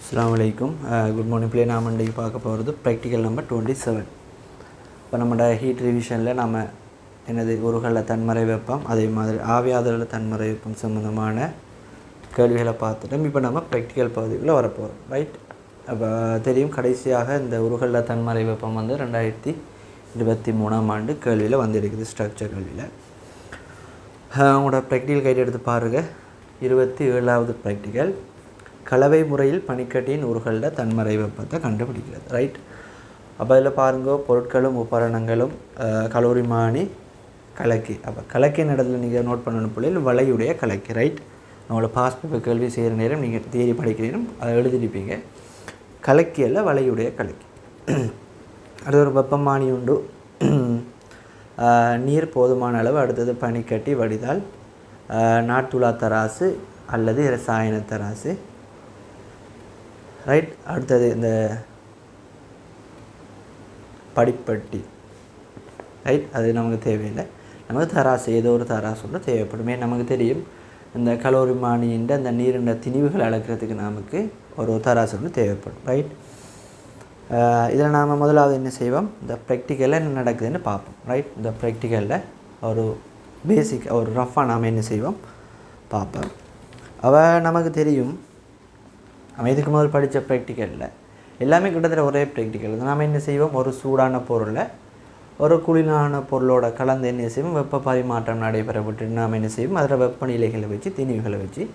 Assalamualaikum. Good morning. Play நாம இன்றைக்கு பார்க்க போகிறது ப்ராக்டிக்கல் நம்பர் 27. இப்போ நம்மளோட ஹீட் ரிவிஷனில் நம்ம என்னது உருகலில் தன்மறை வெப்பம் அதே மாதிரி ஆவியாதலில் தன்மறை வெப்பம் சம்மந்தமான கேள்விகளை பார்த்துட்டோம். இப்போ நம்ம ப்ராக்டிக்கல் பகுதிக்குள்ளே வரப்போகிறோம். ரைட். அப்போ தெரியும் கடைசியாக இந்த உருகலில் தன்மறை வெப்பம் வந்து 2023ஆம் ஆண்டு கேள்வியில் வந்திருக்குது, ஸ்ட்ரக்சர் கேள்வியில். உங்களோட ப்ராக்டிக்கல் கைடு எடுத்து பாருங்கள். 27வது ப்ராக்டிக்கல் கலவை முறையில் பனிக்கட்டியின் உருகலில் தன்மறை வெப்பத்தை கண்டுபிடிக்கிறது. ரைட். அப்போ அதில் பாருங்க, பொருட்களும் உபகரணங்களும் கலோரிமானி கலக்கி. அப்போ கலக்கின் இடத்துல நீங்கள் நோட் பண்ணணும் பிள்ளைகள் வளையுடைய கலக்கி. ரைட். நம்மளோட பாஸ் பேப்பர் கேள்வி செய்கிற நேரம் நீங்கள் தியரி படிக்கிறீங்க, அதை எழுதிருப்பீங்க. கலக்கியல்ல வளையுடைய கலக்கி. அது ஒரு வெப்பமானி உண்டு. நீர் போதுமான அளவு. அடுத்தது பனிக்கட்டி வடிதால், நாட்டுலா தராசு அல்லது ரசாயன தராசு. ரைட். அடுத்தது இந்த படிப்பட்டி. ரைட். அது நமக்கு தேவையில்லை. நமக்கு தராசு, ஏதோ ஒரு தராசு ஒன்று தேவைப்படுமே. நமக்கு தெரியும் இந்த கலோரிமானின்ற அந்த நீரின் திணிவுகள் அளக்கிறதுக்கு நமக்கு ஒரு தராசு ஒன்று தேவைப்படும். ரைட். இதில் நாம் முதலாவது என்ன செய்வோம், இந்த ப்ராக்டிக்கலில் என்ன நடக்குதுன்னு பார்ப்போம். ரைட். இந்த ப்ராக்டிக்கலில் ஒரு பேசிக் ஒரு ரஃபாக நாம் என்ன செய்வோம் பார்ப்போம். நமக்கு தெரியும் நம்ம இதுக்கு முதல் படித்த ப்ராக்டிக்கலில் எல்லாமே கிட்டத்தட்ட ஒரே ப்ராக்டிக்கல். நாம் என்ன செய்வோம், ஒரு சூடான பொருளை ஒரு குளிரான பொருளோட கலந்து என்ன செய்வோம், வெப்ப பரிமாற்றம் நடைபெற விட்டு நாம் என்ன செய்வோம், அதில் வெப்பநிலைகளை வச்சு திணிவுகளை வச்சு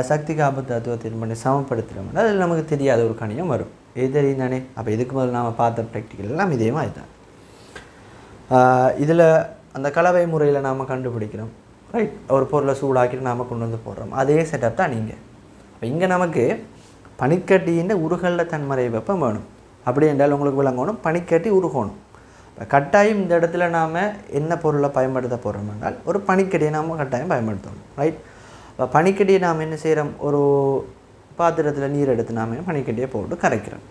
சக்தி காப்பு தத்துவத்தின் பண்ணி சமப்படுத்துகிறோம்னா அதில் நமக்கு தெரியாத ஒரு கணியம் வரும். இது தெரியும் தானே. அப்போ இதுக்கு முதல் நாம் பார்த்த ப்ராக்டிக்கல் எல்லாம் இதே மாதிரி தான். இதில் அந்த கலவை முறையில் நாம் கண்டுபிடிக்கிறோம். ரைட். ஒரு பொருளை சூடாக்கிட்டு நாம் கொண்டு வந்து போடுறோம். அதே செட்டப் தான் நீங்கள். இப்போ இங்கே நமக்கு பனிக்கட்டியின் உருகலில் தன்மறை வெப்பம் வேணும். அப்படி என்றால் உங்களுக்கு விளங்கணும், பனிக்கட்டி உருகணும். இப்போ கட்டாயம் இந்த இடத்துல நாம் என்ன பொருளை பயன்படுத்த போகிறோம் என்றால் ஒரு பனிக்கட்டியை நாம் கட்டாயம் பயன்படுத்தணும். ரைட். இப்போ பனிக்கட்டியை நாம் என்ன செய்கிறோம், ஒரு பாத்திரத்தில் நீர் எடுத்து நாம் பனிக்கட்டியை போட்டு கரைக்கிறோம்.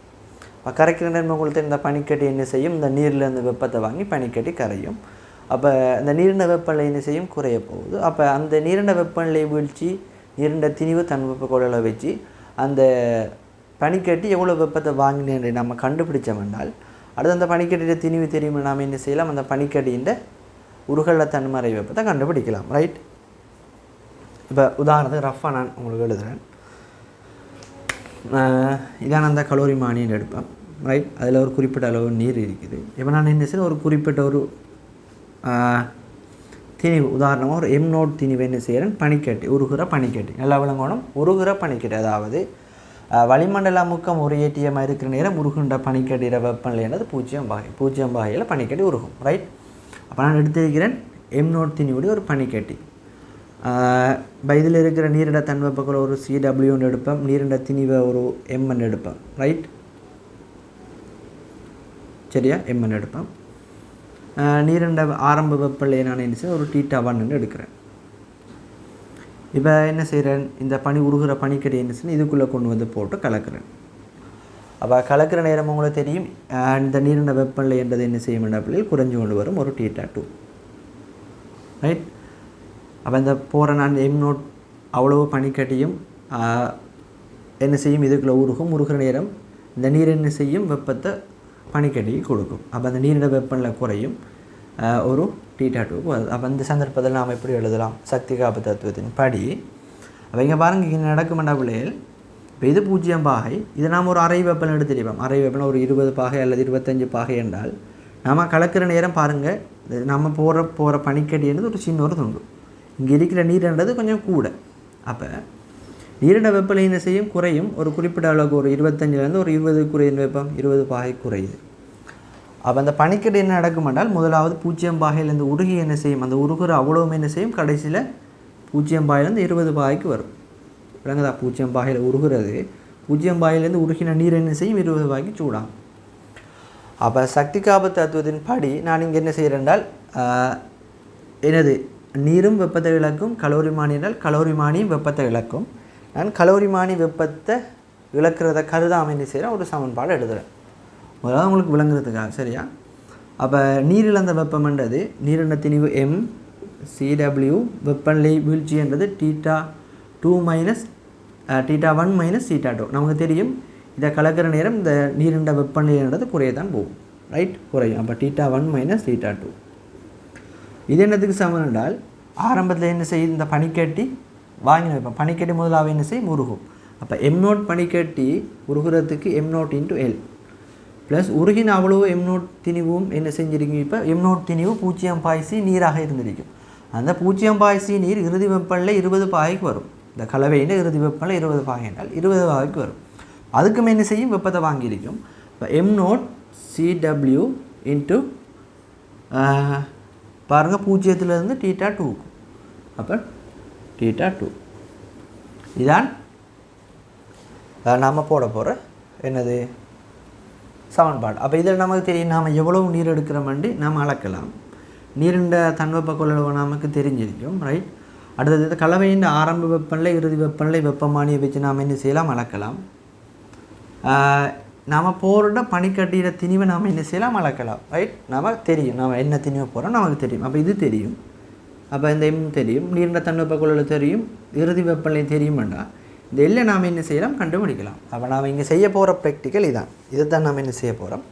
இப்போ கரைக்கிற நேரம் உங்களுக்கு இந்த பனிக்கட்டி என்ன செய்யும், இந்த நீரில் இந்த வெப்பத்தை வாங்கி பனிக்கட்டி கரையும். அப்போ அந்த நீரின வெப்பநிலை என்ன செய்யும், குறைய போகுது. அப்போ அந்த நீரின வெப்பநிலை வீழ்ச்சி, நீரின திணிவு தன் வெப்ப கொள்ளலை வச்சு அந்த பனிக்கட்டி எவ்வளோ வெப்பத்தை வாங்கினேன் நம்ம கண்டுபிடிச்சோம்னால் அடுத்து அந்த பனிக்கட்டியோட திணிவு தெரியுமா நாம் என்ன செய்யலாம், அந்த பனிக்கட்டியின் உருகலில் தன்மறை வெப்பத்தை கண்டுபிடிக்கலாம். ரைட். இப்போ உதாரணத்துக்கு ரஃபாக நான் உங்களுக்கு எழுதுகிறேன். இதான் அந்த கலோரிமானின்னு எடுப்பேன். ரைட். அதில் ஒரு குறிப்பிட்ட அளவு நீர் இருக்குது. இப்போ நான் என்ன செய்யணும், ஒரு குறிப்பிட்ட ஒரு திணிவு, உதாரணமாக ஒரு M0 திணிவு என்ன செய்கிறேன், பனிக்கட்டி உருகுற பனிக்கட்டி. நல்லா விளங்கணும், உருகுற பனிக்கட்டி. அதாவது வளிமண்டல அமுக்கம் ஒரு ஏடிஎம்மாக இருக்கிற நேரம் உருகுண்ட பனிக்கட்டிற வெப்பநிலைன்றது 0 பாகை. 0 பாகையில் பனிக்கட்டி உருகும். ரைட். அப்போ நான் எடுத்திருக்கிறேன் M0 திணிவுடைய ஒரு பனிக்கட்டி. இதில் இருக்கிற நீரிட தன் வெப்பக்குள்ள ஒரு CWன்னு எடுப்பேன், நீரிட திணிவை ஒரு Mன்னு எடுப்பேன். ரைட். சரியா, Mன்னு எடுப்பேன். நீரிண்ட ஆரம்ப வெப்பநிலையை நான் என்ன செய்ய ஒரு θ1 எடுக்கிறேன். இப்போ என்ன செய்கிறேன், இந்த பனி உருகிற பனிக்கட்டி என்ன செய்ய இதுக்குள்ளே கொண்டு வந்து போட்டு கலக்கிறேன். அப்போ கலக்கிற நேரம் உங்களுக்கு தெரியும் இந்த நீரிண்ட வெப்பநிலை என்றது என்ன செய்யும் பிள்ளைகள் குறைஞ்சு கொண்டு வரும் ஒரு θ2. ரைட். அப்போ இந்த போகிற நான் M0 அவ்வளவு பனிக்கட்டியும் என்ன செய்யும், இதுக்குள்ளே உருகிற நேரம் இந்த நீர் என்ன செய்யும், வெப்பத்தை பனிக்கட்டிக்கு கொடுக்கும். அப்போ அந்த நீரிட வெப்பநிலை குறையும், ஒரு θ2 வருது. அப்போ இந்த சந்தர்ப்பத்தில் நாம் எப்படி எழுதலாம், சக்தி காப்பு தத்துவத்தின் படி. அப்போ இங்கே பாருங்கள், இங்கே நடக்குமெண்டா பிள்ளைகள். இப்போ இது 0 பாகை. இது நாம் ஒரு அரை வெப்பநிலை எடுத்துருப்போம். அரை வெப்பநிலை ஒரு 20 பாகை அல்லது 25 பாகை என்றால் நாம் கலக்கிற நேரம் பாருங்கள், நம்ம போகிற பனிக்கட்டின்றது ஒரு சின்ன ஒரு துண்டு. இங்கே இருக்கிற நீர்ன்றது கொஞ்சம் கூட. அப்போ நீரிட வெப்பநிலை என்ன செய்யும், குறையும். ஒரு குறிப்பிட்ட அளவுக்கு ஒரு 25லேருந்து ஒரு 20 குறையும் வெப்பம், 20 பாகை குறையுது. அப்போ அந்த பனிக்கட்டி என்ன நடக்கும் என்றால் முதலாவது 0 பாகையிலேருந்து உருகி என்ன செய்யும், அந்த உருகுற அவ்வளவும் என்ன செய்யும், கடைசியில் 0 பாகையிலேருந்து 20 பாகைக்கு வரும். விளங்குதா, 0 பாகையில் உருகுறது 0 பாகையிலேருந்து உருகின நீர் என்ன செய்யும், 20 பாகைக்கு சூடாகும். அப்போ சக்தி காப்பு தத்துவத்தின் படி நான் இங்கே என்ன செய்கிறேன் என்றால் என்னது, நீரும் வெப்பத்தை இழக்கும், கலோரிமானி என்றால் கலோரிமானியும் வெப்பத்தை இழக்கும். நான் கலோரிமானி வெப்பத்தை இழக்கிறத கருதாமல் என்ன செய்கிறேன், ஒரு சமன்பாடு எழுதுகிறேன். முதலாவது உங்களுக்கு விளங்குறதுக்காக. சரியா. அப்போ நீரில் அந்த வெப்பம்ன்றது நீரின திணிவு MCW, வெப்பநிலை வீழ்ச்சி என்றது θ2 - θ1 மைனஸ் θ2. நமக்கு தெரியும் இதை கலக்கிற நேரம் இந்த நீரிண்ட வெப்பநிலைன்றது குறைய தான் போகும், ரைட், குறையும். அப்போ θ1 மைனஸ் θ2 இது என்னத்துக்கு சமம் என்றால் ஆரம்பத்தில் என்ன செய்யும், இந்த பனிக்கட்டி வாங்கின வைப்போம், பனிக்கட்டி முதலாக என்ன செய்யும், உருகும். அப்போ m0 பனிக்கட்டி உருகிறதுக்கு m0 இன்ட்டு எல் ப்ளஸ் உருகின அவ்வளோ m0 திணிவும் என்ன செஞ்சிருக்கும், இப்போ m0 திணிவு 0 பாய்ச்சி நீராக இருந்திருக்கும். அந்த 0 பாய்ச்சி நீர் இறுதி வெப்பநிலை 20 பாகைக்கு வரும். இந்த கலவையில் இறுதி வெப்பநிலை 20 பாகை என்றால் 20 பாகைக்கு வரும். அதுக்கும் என்ன செய்யும், வெப்பத்தை வாங்கியிருக்கும். இப்போ m0 CW இன்ட்டு பாருங்கள் 0லேருந்து θ2, அப்போ θ2 இதான் நாம் போட போகிற என்னது சமன்பாடு. அப்போ இதில் நமக்கு தெரியும் நாம் எவ்வளவு நீர் எடுக்கிறோம்னு நாம் அளக்கலாம். நீரிண்ட தன்வெப்ப கொள்ளளவு நமக்கு தெரிஞ்சிருக்கும், ரைட். அடுத்தது கலவையின் ஆரம்ப வெப்பநிலை இறுதி வெப்பநிலை வெப்பமானியை வச்சு நாம் என்ன செய்யலாம், அளக்கலாம். நாம் போகிற பனிக்கட்டியில திணிவை நாம் என்ன செய்யலாம், அளக்கலாம், ரைட். நமக்கு தெரியும் நாம் என்ன திணிவை போகிறோம் நமக்கு தெரியும். அப்போ இது தெரியும், அப்போ இந்த எம் தெரியும், நீரிண்ட தன்வெப்ப கொள்ளளவு தெரியும், இறுதி வெப்பநிலை தெரியுமெண்டா இந்த எல்லாம் நாம் என்ன செய்யலாம், கண்டுபிடிக்கலாம். அப்போ நாம் இங்கே செய்ய போகிற ப்ராக்டிக்கல் இதான், இதை தான் நாம் என்ன செய்ய போகிறோம்.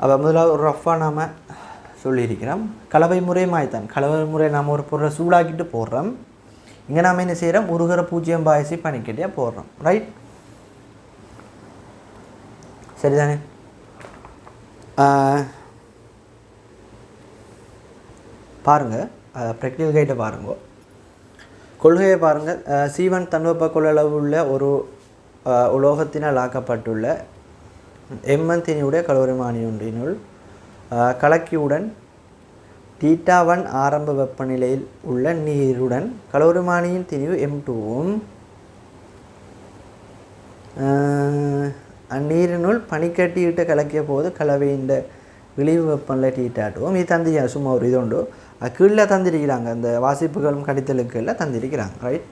அப்போ முதலாவது ஒரு ரஃபாக நாம் சொல்லியிருக்கிறோம். கலவை முறை மாய்த்தான், கலவை முறை நாம் ஒரு பொருளை சூடாக்கிட்டு போடுறோம். இங்கே நாம் என்ன செய்கிறோம், உருகிற 0 பாய்ச்சி பனிக்கட்டியாக போடுறோம், ரைட், சரிதானே. பாருங்கள் ப்ராக்டிக்கல் கைட்டை பாருங்கள், கொள்கையை பாருங்கள். C1 தன்வெப்ப கொள்ளளவு உள்ள ஒரு உலோகத்தினால் ஆக்கப்பட்டுள்ள M1 திணிவுடைய கலோரிமானி ஒன்றினுள் கலக்கியுடன் θ1 ஆரம்ப வெப்பநிலையில் உள்ள நீருடன் கலோரிமானியின் திணிவு M2வும் அந்நீரினுள் பனிக்கட்டியிட்டு கலக்கிய போது கலவையின் விளைவு வெப்பநிலை θ2வும் இது தந்தி சும்மா ஒரு இது உண்டு கீழே தந்திருக்கிறாங்க, அந்த வாசிப்புகளும் கடித்தலுக்கு எல்லாம் தந்திருக்கிறாங்க, ரைட்.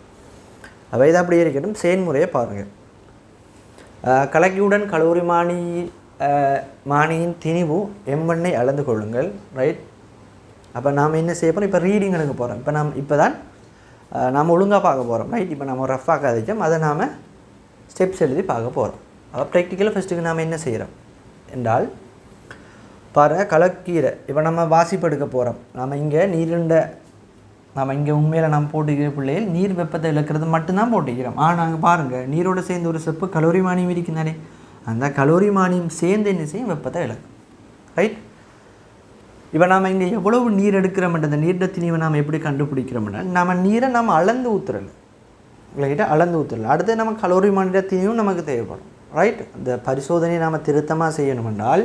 அவை இது அப்படி இருக்கட்டும். செயல்முறையை பாருங்கள். கலக்கியுடன் மானியின் திணிவு M1ஐ அளந்து கொள்ளுங்கள், ரைட். அப்போ நாம் என்ன செய்ய போகிறோம், இப்போ ரீடிங் எடுக்க போகிறோம். இப்போ தான் நாம் ஒழுங்காக பார்க்க போகிறோம், ரைட். இப்போ நம்ம ரஃபாக கதைச்சோம், அதை நாம் ஸ்டெப்ஸ் எழுதி பார்க்க போகிறோம். அப்போ ப்ராக்டிக்கலாக ஃபஸ்ட்டுக்கு நாம் என்ன செய்கிறோம் என்றால் பாருங்கள், கலக்கீரை இப்போ நம்ம வாசிப்பு எடுக்க போகிறோம். நம்ம இங்கே நம்ம இங்கே உண்மையில் நம்ம போட்டுக்கிற பிள்ளைகள் நீர் வெப்பத்தை இழக்கிறது மட்டும்தான் போட்டுக்கிறோம். நாங்கள் பாருங்கள் நீரோடு சேர்ந்து ஒரு செப்பு கலோரிமானியம் இருக்குந்தானே, அந்த கலோரிமானியம் சேர்ந்து என்ன செய்யும், வெப்பத்தை இழக்கும், ரைட். இப்போ நாம் இங்கே எவ்வளவு நீர் எடுக்கிறோம்ன்ற அந்த நீர்ட திணிவை நாம் எப்படி கண்டுபிடிக்கிறோம்னா நம்ம நீரை நம்ம அளந்து ஊற்றுறல, ரைட்டாக அளந்து ஊற்றுறல. அடுத்து நம்ம கலோரிமானிய திணிவும் நமக்கு தேவைப்படும், ரைட். இந்த பரிசோதனையை நாம் திருத்தமாக செய்யணுமென்றால்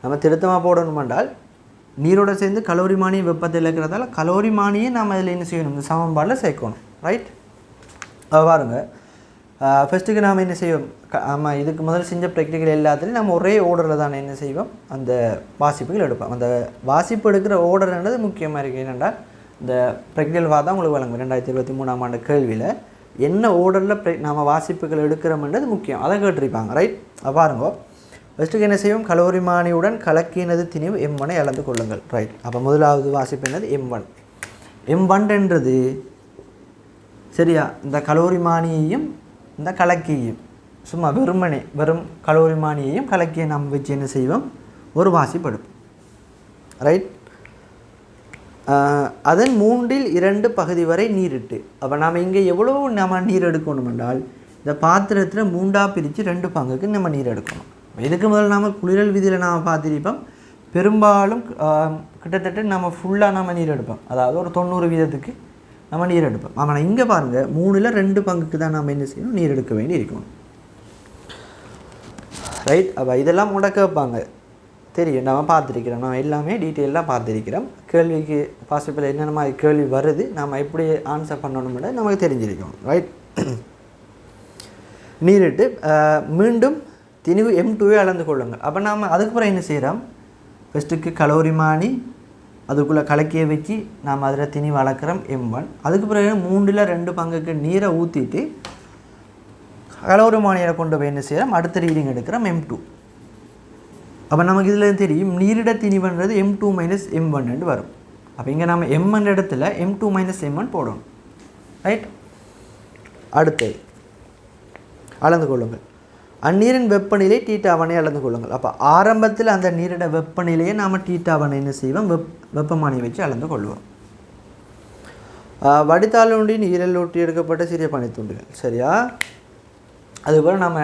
நம்ம திருத்தமாக போடணுமென்றால் நீரோட சேர்ந்து கலோரிமானிய வெப்பத்தை இழக்கிறதால கலோரிமானியை நாம் அதில் என்ன செய்யணும், இந்த சமன்பாடில் சேர்க்கணும், ரைட். பாருங்கள் ஃபஸ்ட்டுக்கு நாம் என்ன செய்வோம், ஆமாம் இதுக்கு முதல்ல செஞ்ச ப்ராக்டிக்கல் எல்லாத்துலேயும் நம்ம ஒரே ஓர்டரில் தானே என்ன செய்வோம், அந்த வாசிப்புகள் எடுப்போம். அந்த வாசிப்பு எடுக்கிற ஓர்டர்ன்றது முக்கியமாக இருக்குது. என்னென்னா இந்த ப்ராக்டிக்கல் தான் உங்களுக்கு வழங்கும் 2023ஆம் ஆண்டு கேள்வியில் என்ன ஓர்டரில் நாம் வாசிப்புகள் எடுக்கிறோம்ன்றது முக்கியம், அதை கேட்டிருப்பாங்க, ரைட். பாருங்க ஃபஸ்ட்டுக்கு என்ன செய்வோம், கலோரிமானியுடன் கலக்கினது திணிவு M1ஐ அளந்து கொள்ளுங்கள், ரைட். அப்போ முதலாவது வாசிப்பு என்னது, M1என்றது சரியா, இந்த கலோரிமானியையும் இந்த கலக்கியையும் சும்மா வெறும் கலோரிமானியையும் கலக்கியை நம்ம வச்சு என்ன செய்வோம், ஒரு வாசிப்பு எடுப்போம், ரைட். அதன் 3/2 பகுதி வரை நீரிட்டு. அப்போ நாம் இங்கே எவ்வளோ நம்ம நீர் எடுக்கணும் என்றால் இந்த பாத்திரத்தில் 3ஆக பிரித்து 2 பங்குக்கு நம்ம நீர் எடுக்கணும். இதுக்கு முதல்ல நாம் குளிரல் விதியில் நாம் பார்த்துருப்போம், பெரும்பாலும் கிட்டத்தட்ட நம்ம ஃபுல்லாக நம்ம நீர் எடுப்போம், அதாவது ஒரு 90% நம்ம நீர் எடுப்போம். ஆனால் இங்கே பாருங்கள் 3/2 பங்குக்கு தான் நம்ம என்ன செய்யணும், நீர் எடுக்க வேண்டி இருக்கணும், ரைட். அப்போ இதெல்லாம் முடக்க வைப்பாங்க தெரியும், நம்ம பார்த்துருக்கிறோம், நம்ம எல்லாமே டீட்டெயிலாக பார்த்துருக்கிறோம். கேள்விக்கு பாசிபிள் என்னென்ன மாதிரி கேள்வி வருது, நம்ம எப்படி ஆன்சர் பண்ணணும்னு நமக்கு தெரிஞ்சிருக்கோம், ரைட். நீரிட்டு மீண்டும் திணிவு M2ஐ அளந்து கொள்ளுங்கள். அப்போ நாம் அதுக்கப்புறம் என்ன செய்கிறோம், ஃபஸ்ட்டுக்கு கலோரிமானி அதுக்குள்ளே கலக்கியை வச்சு நாம் அதில் திணிவு அளக்கிறோம் M1. அதுக்கு பிறகு 3/2 பங்குக்கு நீரை ஊற்றிட்டு கலோரிமானியில் கொண்டு போய் என்ன செய்கிறோம், அடுத்த ரீடிங் எடுக்கிறோம் M2. அப்போ நமக்கு இதில் தெரியும் நீரிட திணிவுன்றது M2 மைனஸ் M1 வரும். அப்போ இங்கே நம்ம M1 இடத்துல M2 மைனஸ் M1 போடணும், ரைட். அடுத்தது அளந்து கொள்ளுங்கள். அந்நீரின் வெப்பநிலை θ1 அளந்து கொள்ளுங்கள். அப்போ ஆரம்பத்தில் அந்த நீரிட வெப்பநிலையை நாம் θ1 என்ன செய்வோம், வெப்பமானி வச்சு அளந்து கொள்வோம். வடித்தாளொன்றி நீரில் ஊற்றி எடுக்கப்பட்ட சிறிய பனித்துண்டுகள். சரியா? அதுபோல் நம்ம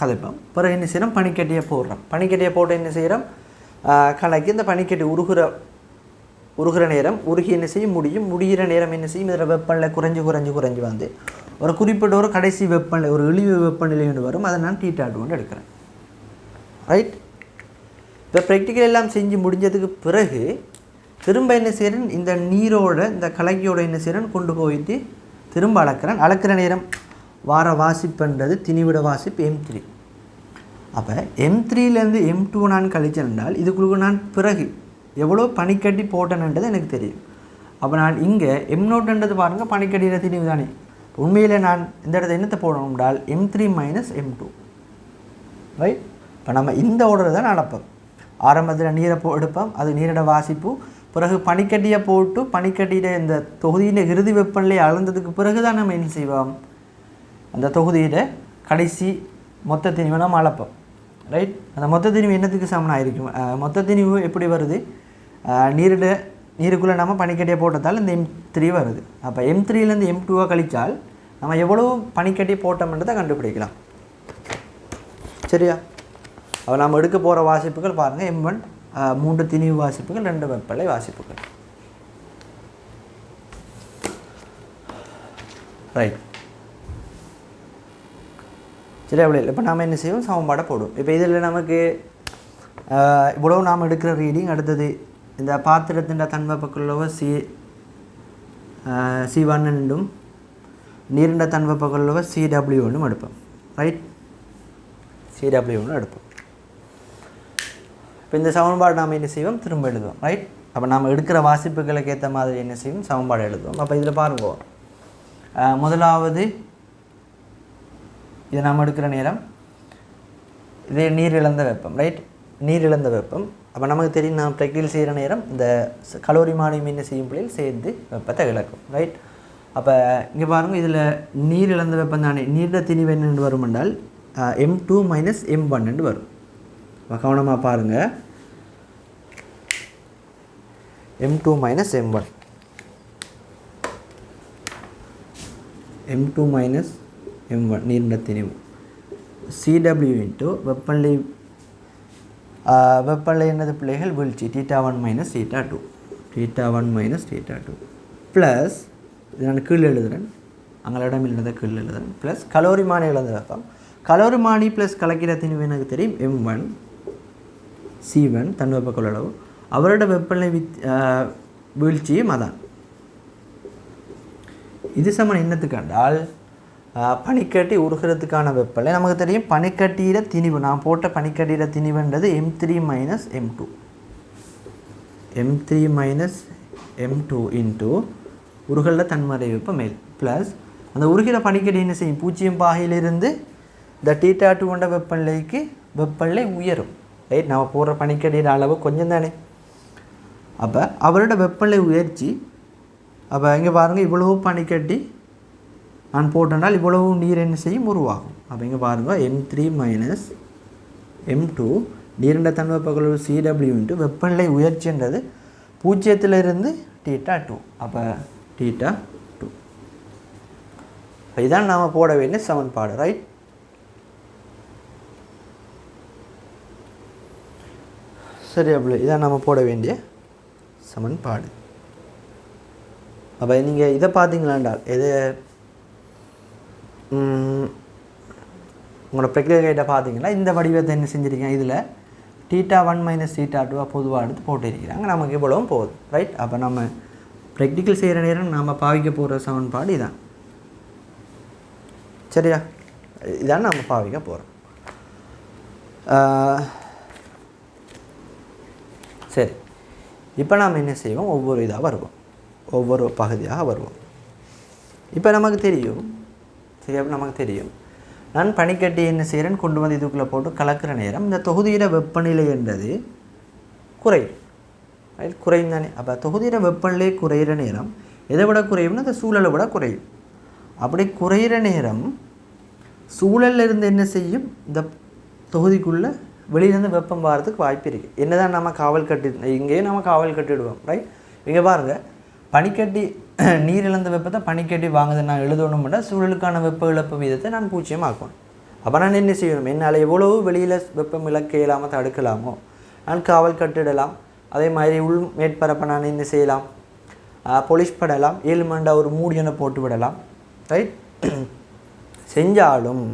கதைப்போம். பிறகு என்ன செய்கிறோம், பனிக்கட்டியை போடுறோம். பனிக்கட்டியை போட்டு என்ன செய்கிறோம், கலக்கி இந்த பனிக்கட்டி உருகிற நேரம் உருகி என்ன செய்யும், முடிகிற நேரம் என்ன செய்யும், இதில் வெப்பநிலை குறைஞ்சு வந்து ஒரு குறிப்பிட்ட ஒரு கடைசி வெப்பநிலை, ஒரு இழிவு வெப்பநிலை ஒன்று வரும். அதை நான் θ2 எடுக்கிறேன். ரைட்? இப்போ ப்ராக்டிக்கல் எல்லாம் செஞ்சு முடிஞ்சதுக்கு பிறகு திரும்ப என்ன செய்கிறேன், இந்த நீரோட இந்த கலக்கியோட என்ன செய்கிறேன், கொண்டு போயிட்டு திரும்ப அளக்கிற நேரம் வார வாசிப்புன்றது திணிவிட வாசிப்பு M3. அப்போ M3லேருந்து M2 நான் கழிச்சென்றால் இதுக்குள்ள நான் பிறகு எவ்வளோ பனிக்கட்டி போட்டேன்ன்றது எனக்கு தெரியும். அப்போ நான் இங்கே M0ன்றது பாருங்கள், பனிக்கட்டியில் திணிவு தானே. உண்மையில் நான் இந்த இடத்த என்னத்தை போடணும் என்றால் M3 - M2. ரைட்? இப்போ நம்ம இந்த ஆர்டரை தான் நடப்போம். ஆரம்பத்தில் நீரை எடுப்போம், அது நீரோட வாசிப்பு. பிறகு பனிக்கட்டியை போட்டு பனிக்கட்டியில் இந்த தொகுதியில் இறுதி வெப்பநிலை அளந்ததுக்கு பிறகு தான் நம்ம என்ன செய்வோம், அந்த தொகுதியில் கடைசி மொத்த திணிவை நம்ம அளப்போம். ரைட்? அந்த மொத்த திணிவு என்னத்துக்கு சமனாக இருக்கும், மொத்த திணிவு எப்படி வருது, நீருக்குள்ளே நம்ம பனிக்கட்டியை போட்டதால் இந்த M3 வருது. அப்போ M3லேருந்து M2 கழித்தால் நம்ம எவ்வளோ பனிக்கட்டியை போட்டோம்ன்றதை கண்டுபிடிக்கலாம். சரியா? அப்போ நம்ம எடுக்க போகிற வாசிப்புகள் பாருங்கள், M1 3 திணிவு வாசிப்புகள், 2 வெப்பநிலை வாசிப்புகள். ரைட்? சரி, அப்படி இல்லை. இப்போ நாம் என்ன செய்வோம், சமன்பாடை போடுவோம். இப்போ இதில் நமக்கு இவ்வளோ நாம் எடுக்கிற ரீடிங். அடுத்தது இந்த பாத்திரத்தின் தன்வெப்பக்குள்ளவ C1 நீரிண்ட தன்வெப்பக்குள்ளவ CW எடுப்போம். ரைட்? CW எடுப்போம். இப்போ இந்த சமன்பாடு நாம் என்ன செய்வோம், திரும்ப எழுதுவோம். ரைட்? அப்போ நாம் எடுக்கிற வாசிப்புகளுக்கு ஏற்ற மாதிரி என்ன செய்வோம், சமன்பாடு எழுதுவோம். அப்போ இதில் பாருங்க, முதலாவது இது நாம் எடுக்கிற நேரம், இதே நீர் இழந்த வெப்பம். ரைட்? நீர் இழந்த வெப்பம். அப்போ நமக்கு தெரியும், நான் ப்ராக்டிக்கல் செய்கிற நேரம் இந்த கலோரிமானியம் என்ன செய்யும் பிள்ளைகள் சேர்ந்து வெப்பத்தை இழக்கும். ரைட்? அப்போ இங்கே பாருங்கள், இதில் நீர் இழந்த வெப்பம் தானே, நீரிட திணிவு என்னென்று வரும் என்றால் M2 - M1 வரும். கவனமாக பாருங்கள், M2 - M1, M2 - M1 நீரிட திணிவு, CW வெப்பநிலை என்னது பிள்ளைகள், வீழ்ச்சி θ1 - θ2 ப்ளஸ் இது நான் கீழே எழுதுகிறேன், அங்களிடம் இல்லாத கீழே எழுதுகிறேன், ப்ளஸ் கலோரிமானி இழந்த வெப்பம். கலோரிமானி ப்ளஸ் கலக்கிற திணிவு எனக்கு தெரியும் M1 C1 தன்வெப்ப கொள்ளளவு, அவரோட வெப்பநிலை வீழ்ச்சியும் அதான். இது சமன் என்னத்துக்கு என்றால் பனிக்கட்டி உருகிறதுக்கான வெப்பநிலை நமக்கு தெரியும். பனிக்கட்டியில் திணிவு நான் போட்ட பனிக்கட்டியில் திணிவுன்றது M3 - M2, M3 - M2 into உருகலில் தன்மறை வெப்பம் மேல் ப்ளஸ் அந்த உருகிற பனிக்கட்டி என்ன செய்யும், 0 பாகையிலிருந்து இந்த θ2 கொண்ட வெப்பநிலை உயரும். ரைட்? நம்ம போடுற பனிக்கட்டியோட அளவு கொஞ்சம் தானே. அப்போ அவரோட வெப்பநிலை உயர்ச்சி. அப்போ இங்கே பாருங்கள், இவ்வளவு பனிக்கட்டி நான் போட்டனால் இவ்வளவு நீர் என்ன செய்யும், உருவாகும். அப்போ இங்கே பாருங்கள், M3 - M2 நீரிண்ட தன்வெப்ப கொள்ளளவு CW வெப்பநிலை உயர்ச்சின்றது 0லிருந்து θ2. அப்போ θ2 இதுதான் நாம் போட வேண்டிய சமன்பாடு. ரைட்? சரி, அப்படி இதான் நம்ம போட வேண்டிய சமன்பாடு. அப்போ நீங்கள் இதை பார்த்தீங்களாண்டால் எது உங்களோட ப்ராக்டிக்கல் கைட்டை பார்த்தீங்கன்னா இந்த வடிவத்தை என்ன செஞ்சுருக்கேன், இதில் θ1 - θ2 பொதுவாக எடுத்து போட்டிருக்கிறாங்க. நமக்கு இவ்வளவும் போகுது. ரைட்? அப்போ நம்ம ப்ராக்டிக்கல் செய்கிற நேரம் நாம் பாவிக்க போகிற சமன்பாடு இதான். சரியா? இதான் நம்ம பாவிக்க போகிறோம். சரி, இப்போ நாம் என்ன செய்வோம், ஒவ்வொரு இதாக வருவோம், ஒவ்வொரு பகுதியாக வருவோம். இப்போ நமக்கு தெரியும், சரியா? நமக்கு தெரியும், நான் பனிக்கட்டி என்ன செய்கிறேன், கொண்டு வந்து இதுக்குள்ளே போட்டு கலக்கிற நேரம் இந்த தொகுதியில் வெப்பநிலை என்றது குறையும். குறையும் தானே. அப்போ தொகுதியில் வெப்பநிலை குறையிற நேரம் எதை விட குறையும்னா அந்த சூழலை விட குறையும். அப்படி குறையிற நேரம் சூழல்ல இருந்து என்ன செய்யும், இந்த தொகுதிக்குள்ளே வெளியிலேருந்து வெப்பம் வர்றதுக்கு வாய்ப்பு இருக்குது. என்னதான் நம்ம காவல் கட்டி இங்கேயும் நம்ம காவல் கட்டிடுவோம், ரைட். இங்கே பாருங்கள், பனிக்கட்டி நீர் இழந்த வெப்பத்தை பனிக்கட்டி வாங்குது நான் எழுதணும்னா சூழலுக்கான வெப்ப இழப்பு வீதத்தை நான் 0 ஆக்கணும். அப்போ நான் என்ன செய்யணும், என்னால் எவ்வளவு வெளியில் வெப்பம் இழக்க இல்லாமல் தடுக்கலாமோ நான் காவல் கட்டிடலாம். அதே மாதிரி உள் மேற்பரப்பை நான் என்ன செய்யலாம், பொலிஷ் படலாம், 7 மண்டா ஒரு மூடியனை போட்டு விடலாம், ரைட். செஞ்சாலும்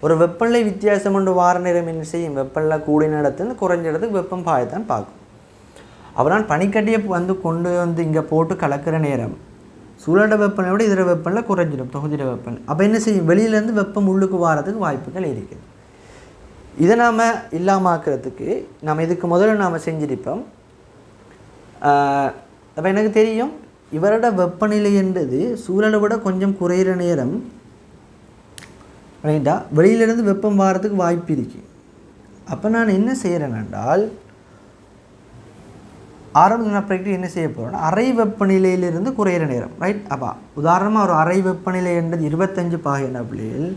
ஒரு வெப்பநிலை வித்தியாசம் ஒன்று வார நேரம் என்ன செய்யும், வெப்பநிலை கூடின இடத்துல குறைஞ்ச இடத்துக்கு வெப்பம் பாயத்தான் பார்க்கும். அப்போ நான் பனிக்கட்டியை கொண்டு வந்து இங்கே போட்டு கலக்கிற நேரம் சூழல வெப்பநிலை விட இதர வெப்பநிலை குறைஞ்சிடும், தொகுதியோட வெப்பநிலை. அப்போ என்ன செய்யும், வெளியிலேருந்து வெப்பம் உள்ளுக்கு வாரத்துக்கு வாய்ப்புகள் இருக்குது. இதை நாம் இல்லாமக்கிறதுக்கு நம்ம இதுக்கு முதல்ல நாம் செஞ்சிருப்போம். அப்போ எனக்கு தெரியும் இவரோட வெப்பநிலை என்றது சூழலை விட கொஞ்சம் குறையிற நேரம் ரைட்டா வெளியிலேருந்து வெப்பம் வாரத்துக்கு வாய்ப்பு இருக்குது. அப்போ நான் என்ன செய்கிறேன் என்றால் ஆரம்பத்தில் நான் ப்ராக்டிஸ் என்ன செய்ய போகிறேன்னா அறை வெப்பநிலையிலிருந்து குறையிற நேரம், ரைட். அப்போ உதாரணமாக ஒரு அறை வெப்பநிலை என்றது 25 பாகை என்ன பிள்ளைகள்,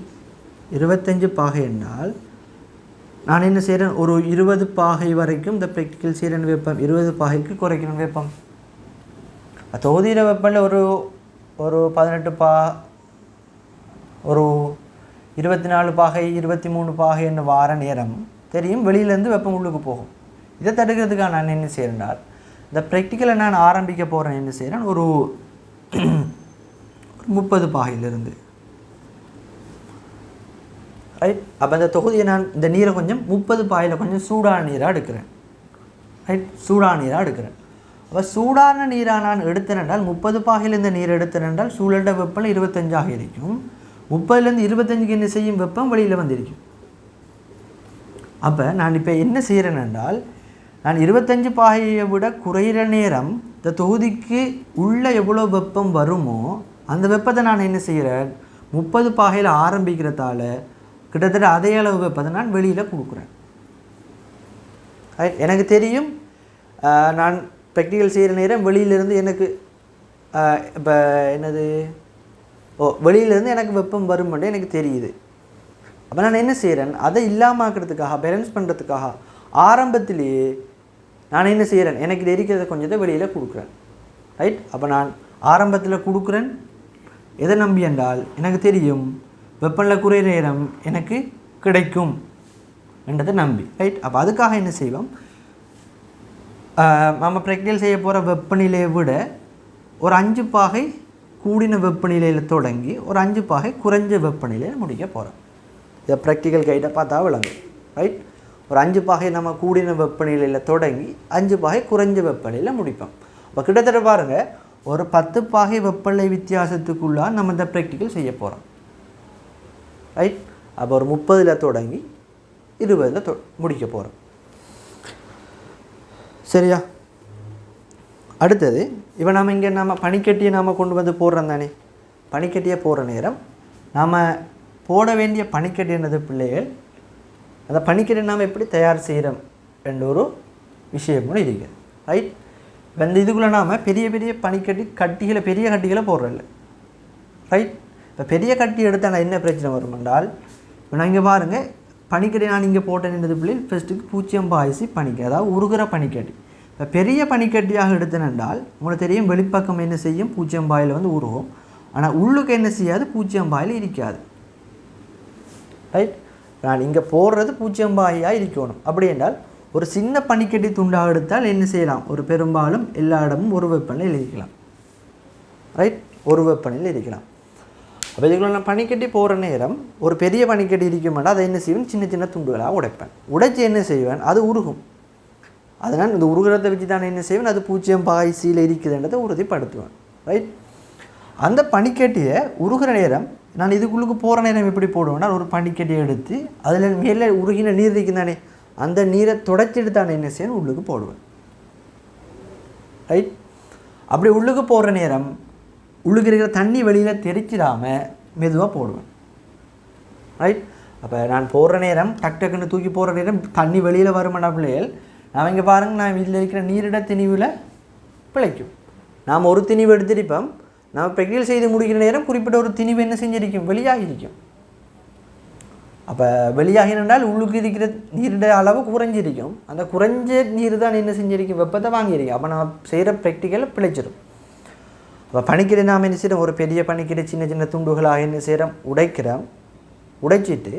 25 பாகை என்றால் நான் என்ன செய்கிறேன், ஒரு 20 பாகை வரைக்கும் இந்த ப்ராக்டிக்கல் செய்கிறேன் வெப்பம், 20 பாகைக்கு குறைக்கணும் வெப்பம். தொகுதியில் வெப்பநிலை ஒரு 18 ஒரு 24 பாகை 23 பாகை என்று வார நேரம் தெரியும் வெளியிலேருந்து வெப்பம் உள்ளுக்கு போகும். இதை தடுக்கிறதுக்காக நான் என்ன செய்கிறேன்னால் இந்த ப்ராக்டிக்கலை நான் ஆரம்பிக்க போகிறேன், என்ன செய்கிறேன், ஒரு 30 பாகையிலிருந்து, ரைட். அப்போ இந்த தொகுதியை நான் இந்த நீரை கொஞ்சம் 30 பாகையில் கொஞ்சம் சூடான நீராக எடுக்கிறேன், ரைட். சூடான நீராக எடுக்கிறேன். அப்போ சூடான நீராக நான் எடுத்தேன்னால் 30 பாகையில் இந்த நீர் எடுத்தேன்னால் சூழல்ட வெப்பம் 25 இருக்கும். 30லேருந்து 25க்கு என்ன செய்யும், வெப்பம் வெளியில் வந்திருக்கும். அப்போ நான் இப்போ என்ன செய்கிறேன் என்றால் நான் 25 பாகையை விட குறையிற நேரம் இந்த தொகுதிக்கு உள்ளே எவ்வளோ வெப்பம் வருமோ அந்த வெப்பத்தை நான் என்ன செய்கிறேன் 30 பாகையில் ஆரம்பிக்கிறதால கிட்டத்தட்ட அதே அளவு வெப்பத்தை நான் வெளியில் கொடுக்குறேன். எனக்கு தெரியும் நான் ப்ராக்டிக்கல் செய்கிற நேரம் வெளியிலேருந்து எனக்கு இப்போ என்னது வெளியிலேருந்து எனக்கு வெப்பம் வரும்னு எனக்கு தெரியுது. அப்போ நான் என்ன செய்கிறேன், அதை இல்லாமக்கிறதுக்காக பேலன்ஸ் பண்ணுறதுக்காக ஆரம்பத்திலேயே நான் என்ன செய்கிறேன், எனக்கு இது இருக்கிறத கொஞ்சத்தை வெளியில் கொடுக்குறேன், ரைட். அப்போ நான் ஆரம்பத்தில் கொடுக்குறேன் எதை நம்பி என்றால் எனக்கு தெரியும் வெப்பநிலை குறையிற நேரம் எனக்கு கிடைக்கும் என்றதை நம்பி, ரைட். அப்போ அதுக்காக என்ன செய்வோம், நம்ம ப்ராக்டிக்கல் செய்ய போகிற வெப்பநிலையை விட ஒரு 5 பாகை கூடின வெப்பநிலையில் தொடங்கி ஒரு 5 பாகை குறைஞ்ச வெப்பநிலையில் முடிக்க போகிறோம். இதை ப்ராக்டிக்கல் கைட்டை பார்த்தா விளங்கும், ரைட். ஒரு 5 பாகை நம்ம கூடின வெப்பநிலையில் தொடங்கி 5 பாகை குறைஞ்ச வெப்பநிலையில் முடிப்போம். அப்போ கிட்டத்தட்ட பாருங்கள் ஒரு 10 பாகை வெப்பநிலை வித்தியாசத்துக்குள்ளாக நம்ம இந்த ப்ராக்டிக்கல் செய்ய போகிறோம், ரைட். அப்போ ஒரு 30ல் தொடங்கி 20ல் முடிக்க போகிறோம், சரியா. அடுத்தது இப்போ நம்ம இங்கே நம்ம பனிக்கட்டியை நாம் கொண்டு வந்து போடுறோம் தானே. பனிக்கட்டியை போடுற நேரம் நாம் போட வேண்டிய பனிக்கட்டி என்னது பிள்ளைகள், அந்த பனிக்கட்டி நாம் எப்படி தயார் செய்கிறோம் என்ற ஒரு விஷயம் கூட இருக்குது, ரைட். இந்த இதுக்குள்ளே நாம் பெரிய பெரிய பனிக்கட்டி கட்டிகளை பெரிய கட்டிகளை போடுறதில்ல, ரைட். இப்போ பெரிய கட்டி எடுத்தால் நான் என்ன பிரச்சனை வரும் என்றால் இப்போ நான் இங்கே பாருங்கள் பனிக்கட்டி நான் இங்கே போட்டேன்றது பிள்ளைகள் ஃபஸ்ட்டுக்கு 0.5 பனிக்கட்டி, அதாவது உருகிற பனிக்கட்டி. இப்போ பெரிய பனிக்கட்டியாக எடுத்தேனென்றால் உங்களுக்கு தெரியும் வெளிப்பக்கம் என்ன செய்யும் 0.5 வந்து உருகும், ஆனால் உள்ளுக்கு என்ன செய்யாது 0.5 இருக்காது, ரைட். நான் இங்கே போடுறது 0.5 இருக்கணும். அப்படி என்றால் ஒரு சின்ன பனிக்கட்டி துண்டாக எடுத்தால் என்ன செய்யலாம், ஒரு பெரும்பாலும் எல்லா இடமும் ஒரு வெப்பநிலையில் இருக்கலாம், ரைட். ஒரு வெப்பநிலையில் இருக்கலாம். அப்போ இதுக்குள்ள நான் பனிக்கட்டி போகிற நேரம் ஒரு பெரிய பனிக்கட்டி இருக்குமெண்டா அதை என்ன செய்வேன், சின்ன சின்ன துண்டுகளாக உடைப்பேன். உடைச்சி என்ன செய்வேன், அது உருகும். அதனால் இந்த உருகிறத வச்சு தான் என்ன செய்வேன், அது 0.5 இருக்குதுன்றதை உறுதிப்படுத்துவேன், ரைட். அந்த பனிக்கட்டியை உருகிற நேரம் நான் இதுக்குள்ளுக்கு போகிற நேரம் எப்படி போடுவேன்னா ஒரு பனிக்கட்டியை எடுத்து அதில் மேலே உருகின நீர் இருக்குதானே அந்த நீரை தொடச்சிட்டு தான் என்ன செய்யணும் உள்ளுக்கு போடுவேன், ரைட். அப்படி உள்ளுக்கு போகிற நேரம் உள்ளுக்கு இருக்கிற தண்ணி வெளியில் தெரிச்சிடாமல் மெதுவாக போடுவேன், ரைட். அப்போ நான் போடுற நேரம் டக்குன்னு தூக்கி போடுற நேரம் தண்ணி வெளியில் வருமானா பிள்ளைகள் நான் இங்கே பாருங்கள் நான் வீட்டில் இருக்கிற நீரிட திணிவில் பிழைக்கும். நாம் ஒரு திணிவு எடுத்துருப்போம் நம்ம ப்ராக்டிகல் செய்து முடிக்கிற நேரம் குறிப்பிட்ட ஒரு திணிவு என்ன செஞ்சிருக்கும், வெளியாகிருக்கும். அப்போ வெளியாகினால் உள்ளுக்கு இருக்கிற நீருடைய அளவு குறைஞ்சிருக்கும். அந்த குறைஞ்ச நீர் தான் என்ன செஞ்சிருக்கும், வெப்பத்தை வாங்கியிருக்கும். அப்போ நம்ம செய்கிற ப்ராக்டிக்கலை பிழைச்சிடும். அப்போ பனிக்கடை நாம் என்ன செய்கிறோம், ஒரு பெரிய பனிக்கடை சின்ன சின்ன துண்டுகளாக என்ன செய்கிறோம், உடைக்கிறோம். உடைச்சிட்டு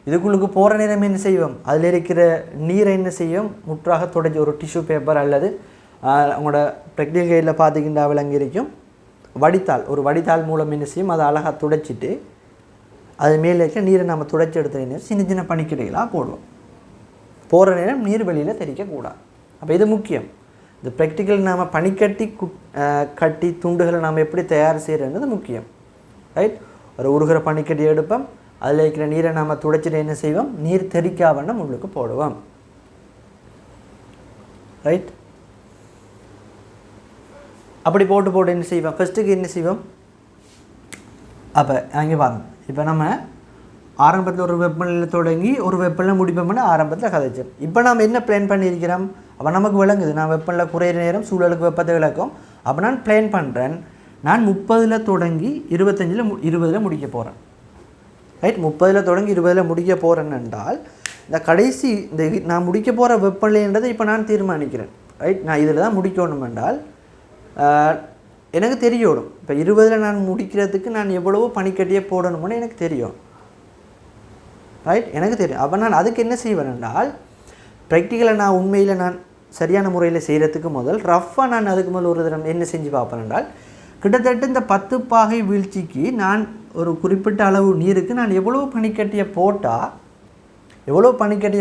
இதுக்குள்ளுக்கு போகிற நேரம் என்ன செய்வோம், அதில் இருக்கிற நீரை என்ன செய்யும், முற்றாக துடைச்சி ஒரு டிஷ்யூ பேப்பர் அல்லது அவங்களோட ப்ராக்டிக்கல் கையில் பார்த்துக்கின்ற விளங்கியிருக்கும் வடித்தாள், ஒரு வடித்தாள் மூலம் என்ன செய்யும், அதை அழகாக துடைச்சிட்டு அது மேலே இருக்க நீரை நம்ம துடைச்சி எடுத்த நேரம் சின்ன சின்ன பனிக்கடைகளாக போடுவோம். போகிற நேரம் நீர் வெளியில் தெரிக்கக்கூடாது. அப்போ இது முக்கியம். இந்த ப்ராக்டிக்கல் நாம் பனிக்கட்டி கட்டி துண்டுகளை நாம் எப்படி தயார் செய்கிறன்றது முக்கியம். ரைட். ஒரு உருகிற பனிக்கட்டி எடுப்போம், அதில் இருக்கிற நீரை நாம் துடைச்சிட்டு என்ன செய்வோம், நீர் தெரிக்காவண்ணம் உள்ளுக்கு போடுவோம். ரைட். அப்படி போட்டு என்ன செய்வோம், ஃபஸ்ட்டுக்கு என்ன செய்வோம், அப்போ அங்கே பாருங்கள். இப்போ நம்ம ஆரம்பத்தில் ஒரு வெப்பநிலையில் தொடங்கி ஒரு வெப்பநிலை முடிப்போம்னா ஆரம்பத்தில் கதைச்சோம். இப்போ நம்ம என்ன பிளான் பண்ணியிருக்கிறோம், அப்போ நமக்கு விளங்குது நான் வெப்பநிலை குறையிற நேரம் சூழலுக்கு வெப்பத்தை விளக்கும். அப்போ நான் பிளான் பண்ணுறேன், நான் 30 தொடங்கி 25 20 முடிக்க போகிறேன். ரைட். 30 தொடங்கி 20 முடிக்க போகிறேன் என்றால் இந்த கடைசி இந்த நான் முடிக்க போகிற வெப்பநிலைன்றதை இப்போ நான் தீர்மானிக்கிறேன். ரைட். நான் இதில் தான் முடிக்கணும் என்றால் எனக்கு தெரியணும். இப்போ 20 நான் முடிக்கிறதுக்கு நான் எவ்வளவோ பனிக்கட்டியே போடணும்னு எனக்கு தெரியும். ரைட். எனக்கு தெரியும். அப்போ நான் அதுக்கு என்ன செய்வேன் என்றால் ப்ராக்டிக்கலை நான் உண்மையில் நான் சரியான முறையில் செய்கிறதுக்கு முதல் ரஃப்பாக நான் அதுக்கு முதல் ஒரு தரம் என்ன செஞ்சு பார்ப்பேன் என்றால் கிட்டத்தட்ட இந்த 10 பாகை வீழ்ச்சிக்கு நான் ஒரு குறிப்பிட்ட அளவு நீருக்கு நான் எவ்வளோ பனிக்கட்டியை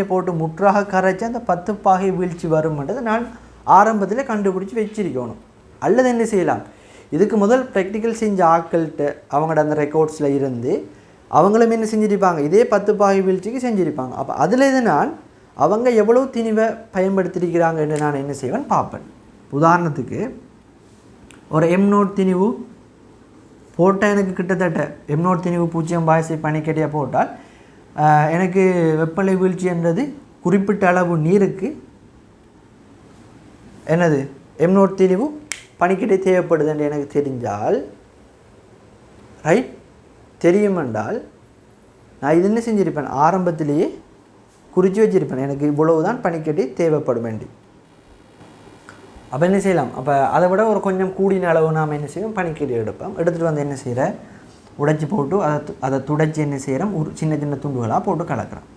போட்டு முற்றாக கரைச்சி அந்த 10 பாகை வீழ்ச்சி வரும்ன்றதை நான் ஆரம்பத்தில் கண்டுபிடிச்சி வச்சிருக்கணும். அல்லது என்ன செய்யலாம், இதுக்கு முதல் ப்ராக்டிக்கல் செஞ்ச ஆட்கள்கிட்ட அவங்களோட அந்த ரெக்கார்ட்ஸில் இருந்து அவங்களும் என்ன செஞ்சுருப்பாங்க, இதே 10 பாகை வீழ்ச்சிக்கு செஞ்சுருப்பாங்க. அப்போ அதில் இது நான் அவங்க எவ்வளோ திணிவை பயன்படுத்தியிருக்கிறாங்க என்று நான் என்ன செய்வேன் பார்ப்பேன். உதாரணத்துக்கு ஒரு M0 திணிவு போட்டால் எனக்கு கிட்டத்தட்ட M0 திணிவு 0 பாய்ஸை பனிக்கட்டியாக போட்டால் எனக்கு வெப்பநிலை வீழ்ச்சி என்றது குறிப்பிட்ட அளவு நீருக்கு என்னது M0 திணிவு பனிக்கட்டி தேவைப்படுது என்று எனக்கு தெரிஞ்சால், ரைட், தெரியும் என்றால் நான் இது என்ன செஞ்சிருப்பேன், ஆரம்பத்திலேயே குறித்து வச்சிருப்பேன் எனக்கு இவ்வளவு தான் பனிக்கட்டி தேவைப்படும் வேண்டி. அப்போ என்ன செய்யலாம், அப்போ அதை விட ஒரு கொஞ்சம் கூடின அளவு நாம் என்ன செய்வோம், பனிக்கட்டி எடுப்போம். எடுத்துகிட்டு வந்து என்ன செய்கிறேன், உடைச்சி போட்டு அதை துடைச்சி என்ன செய்கிறோம், ஒரு சின்ன சின்ன துண்டுகளாக போட்டு கலக்கிறோம்.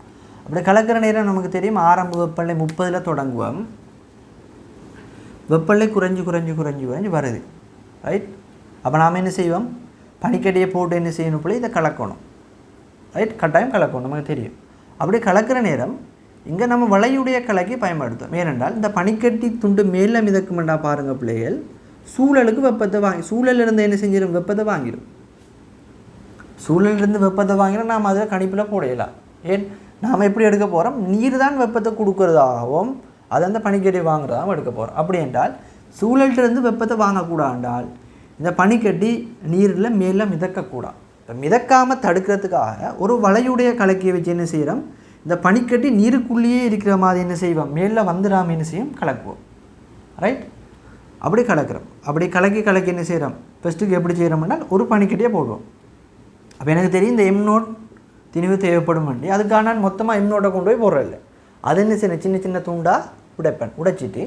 அப்படி கலக்கிற நேரம் நமக்கு தெரியும் ஆரம்ப வெப்பநிலை 30 தொடங்குவோம். வெப்பநிலை குறைஞ்சி வருது. ரைட். அப்போ நாம் என்ன செய்வோம், பனிக்கட்டியை போட்டு என்ன செய்யணும் போல இதை கலக்கணும். ரைட். கட்டாயம் கலக்கணும், நமக்கு தெரியும். அப்படி கலக்கிற நேரம் இங்கே நம்ம வளையுடைய கலக்கி பயன்படுத்தும். ஏனென்றால் இந்த பனிக்கட்டி துண்டு மேலே மிதக்குமெண்டா பாருங்கள் பிள்ளைகள், சூழலுக்கு வெப்பத்தை சூழலிருந்து என்ன செஞ்சிடும், வெப்பத்தை வாங்கிடும். சூழலிருந்து வெப்பத்தை வாங்கினா நாம் அதை கணிப்பில் போடையலாம். ஏன், நாம் எப்படி எடுக்க போகிறோம், நீர் தான் வெப்பத்தை கொடுக்குறதாகவும் அதை அந்த பனிக்கட்டி வாங்குறதாகவும் எடுக்க போகிறோம். அப்படி என்றால் சூழலிருந்து வெப்பத்தை வாங்கக்கூடாது என்றால் இந்த பனிக்கட்டி நீரில் மேலே மிதக்கக்கூடாது. இப்போ மிதக்காமல் தடுக்கிறதுக்காக ஒரு வளையுடைய கலக்கியை வச்சு என்ன செய்கிறோம், இந்த பனிக்கட்டி நீருக்குள்ளேயே இருக்கிற மாதிரி என்ன செய்வோம், மேலே வந்துடாமல் என்ன செய்யும், கலக்குவோம். ரைட். அப்படி கலக்கிறோம். அப்படி கலக்கி என்ன செய்கிறோம், ஃபஸ்ட்டுக்கு எப்படி செய்கிறோம்னா ஒரு பனிக்கட்டியே போடுவோம். அப்போ எனக்கு தெரியும் இந்த M0 திணிவு தேவைப்படும் வண்டி, அதுக்காக நான் மொத்தமாக M0 கொண்டு போய் போடுறதில்லை. அது என்ன செய்யணும், சின்ன சின்ன துண்டாக உடைப்பேன். உடைச்சிட்டு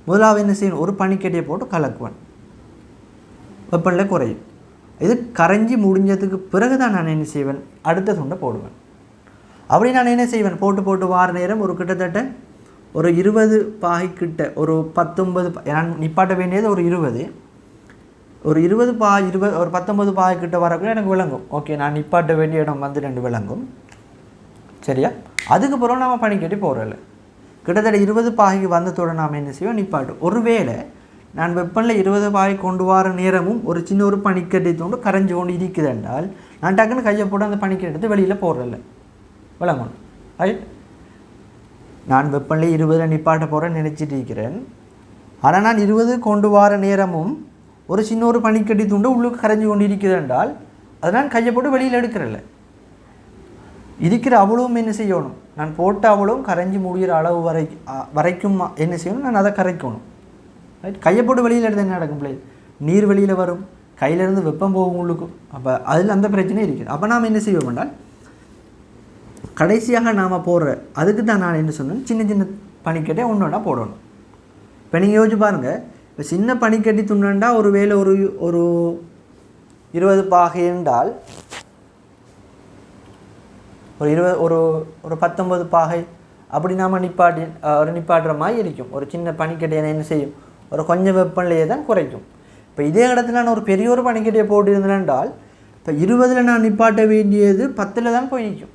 முதலாவது என்ன செய்யணும், ஒரு பனிக்கட்டியை போட்டு கலக்குவேன். வெப்பநிலை குறையும். இது கரைஞ்சி முடிஞ்சதுக்கு பிறகு தான் நான் என்ன செய்வேன், அடுத்த துண்டை போடுவேன். அப்படி நான் என்ன செய்வேன், போட்டு வார நேரம் ஒரு கிட்டத்தட்ட ஒரு 20 பாகைக்கிட்ட ஒரு 19 நான் நிப்பாட்ட வேண்டியது ஒரு 20 ஒரு 19 பாகைக்கிட்ட வரக்குள்ள எனக்கு விளங்கும். ஓகே, நான் நிப்பாட்ட வேண்டிய இடம் வந்து 2 விளங்கும். சரியா? அதுக்கப்புறம் நாம் பனிக்கட்டி போகிறதில்ல. கிட்டத்தட்ட 20 பாகைக்கு வந்ததோடு நாம் என்ன செய்வோம், நிப்பாட்டு. ஒருவேளை நான் வெப்பநிலை 20 பாகை கொண்டு வர நேரமும் ஒரு சின்ன ஒரு பனிக்கட்டி தோண்டு கரைஞ்சி கொண்டு இருக்குது என்றால் நான் டக்குன்னு கையை போட்டு அந்த பனிக்கட்டி எடுத்து வெளியில் போடுறதில்ல. விளங்கணும். ரைட். நான் வெப்பநிலை 20 நிப்பாட்ட போகிறேன்னு நினச்சிட்டு இருக்கிறேன். ஆனால் நான் 20 கொண்டு வர நேரமும் ஒரு சின்ன ஒரு பனிக்கட்டி தூண்டு உள்ளுக்கு கரைஞ்சி கொண்டு இருக்குது என்றால் அதை நான் கையை போட்டு வெளியில் எடுக்கிறதில்ல. இருக்கிற அவ்வளவும் என்ன செய்யணும், நான் போட்ட அவ்வளவும் கரைஞ்சி முடிகிற அளவு வரைக்கும் என்ன செய்யணும், நான் அதை கரைக்கணும். ரைட். கையை போட்டு வெளியில் எடுத்து என்ன நடக்கும் பிள்ளை, நீர் வெளியில் வரும், கையிலேருந்து வெப்பம் போகும் உள்ளுக்கு. அப்போ அதில் அந்த பிரச்சனை இருக்குது. அப்போ நாம் என்ன செய்வோம் என்றால் கடைசியாக நாம் போடுற அதுக்கு தான் நான் என்ன சொன்னேன், சின்ன சின்ன பனிக்கட்டை ஒன்றா போடணும். இப்போ நீங்கள் யோசிச்சு பாருங்கள், இப்போ சின்ன பனிக்கட்டி துண்டா ஒரு வேலை ஒரு 20 பாகை என்றால் ஒரு 19 பாகை அப்படி நாம் நிப்பாட்டுற மாதிரி இருக்கும். ஒரு சின்ன பனிக்கட்டையை என்ன செய்யும், ஒரு கொஞ்சம் வெப்பநிலையை தான் குறைக்கும். இப்போ இதே இடத்துல நான் ஒரு பெரிய ஒரு பனிக்கட்டையை போட்டிருந்தேன் என்றால் இப்போ 20 நான் நிப்பாட்ட வேண்டியது 10 தான் போய் நிற்கும்.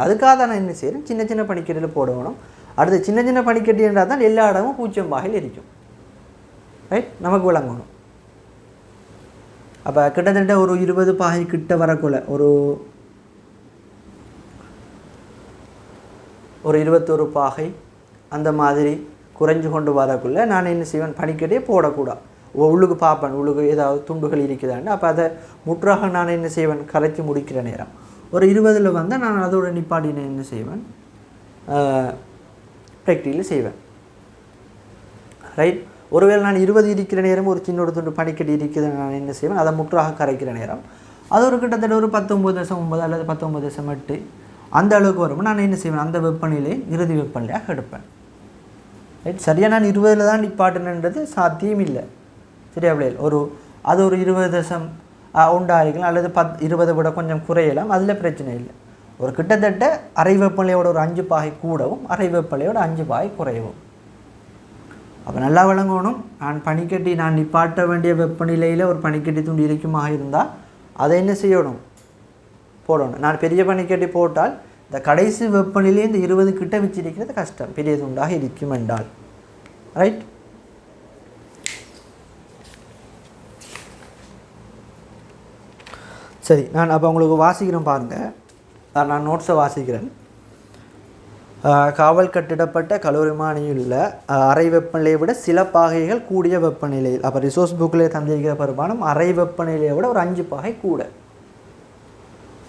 அதுக்காக தான் நான் என்ன செய்கிறேன், சின்ன சின்ன பனிக்கட்டியில் போடணும். அடுத்து சின்ன சின்ன பனிக்கட்டி என்றால் தான் எல்லா இடமும் 0 பாகையில் இருக்கும். ரைட், நமக்கு விளங்கணும். அப்போ கிட்டத்தட்ட ஒரு 20 பாகை கிட்ட வரக்குள்ள ஒரு 21 பாகை அந்த மாதிரி குறைஞ்சு கொண்டு வரக்குள்ளே நான் என்ன செய்வேன், பனிக்கட்டியே போடக்கூடாது. உள்ளுக்கு பார்ப்பேன், உள்ளுக்கு ஏதாவது துண்டுகள் இருக்குதான்னு. அப்போ அதை முற்றாக நான் என்ன செய்வேன், கரைச்சி முடிக்கிற நேரம் ஒரு 20 வந்தால் நான் அதோட நிப்பாட்டினை என்ன செய்வேன், ப்ராக்டிக்கலி செய்வேன். ரைட், ஒருவேளை நான் 20 இருக்கிற நேரம் ஒரு சின்ன ஒரு துண்டு பனிக்கட்டி இருக்குது, நான் என்ன செய்வேன், அதை முற்றாக கரைக்கிற நேரம் அது ஒரு கிட்டத்தட்ட ஒரு 19.9 அல்லது 19.8 அந்த அளவுக்கு வரும். நான் என்ன செய்வேன், அந்த வெப்பநிலை இறுதி வெப்பநிலையாக எடுப்பேன். ரைட், சரியாக நான் 20 தான் நிப்பாட்டினன்றது சாத்தியம் இல்லை. சரியா பிள்ளைகள், அது ஒரு 20.1 இருக்கலாம் அல்லது 20 விட கொஞ்சம் குறையலாம், அதில் பிரச்சனை இல்லை. ஒரு கிட்டத்தட்ட அரை வெப்பநிலையோட ஒரு 5 பாகை கூடவும் அரை வெப்பநிலையோட 5 பாகை குறையவும். அப்போ நல்லா விளங்கணும், நான் நிப்பாட்ட வேண்டிய வெப்பநிலையில் ஒரு பனிக்கட்டி துண்டு இருக்குமாக இருந்தால் அதை என்ன செய்யணும், போடணும். நான் பெரிய பனிக்கட்டி போட்டால் இந்த கடைசி வெப்பநிலையை இந்த 20 கிட்ட வச்சிருக்கிறது கஷ்டம், பெரிய துண்டாக இருக்கும் என்றால். ரைட், சரி, நான் அப்போ உங்களுக்கு வாசிக்கிறேன் பாருங்கள். நான் நோட்ஸை வாசிக்கிறேன். காவல் கட்டிடப்பட்ட கலோரிமானியுள்ள அறை வெப்பநிலையை விட சில பாகைகள் கூடிய வெப்பநிலையில், அப்போ ரிசோர்ஸ் புக்கில் தந்திருக்கிற பெருமானம் அறை வெப்பநிலையை விட ஒரு 5 பாகை கூட.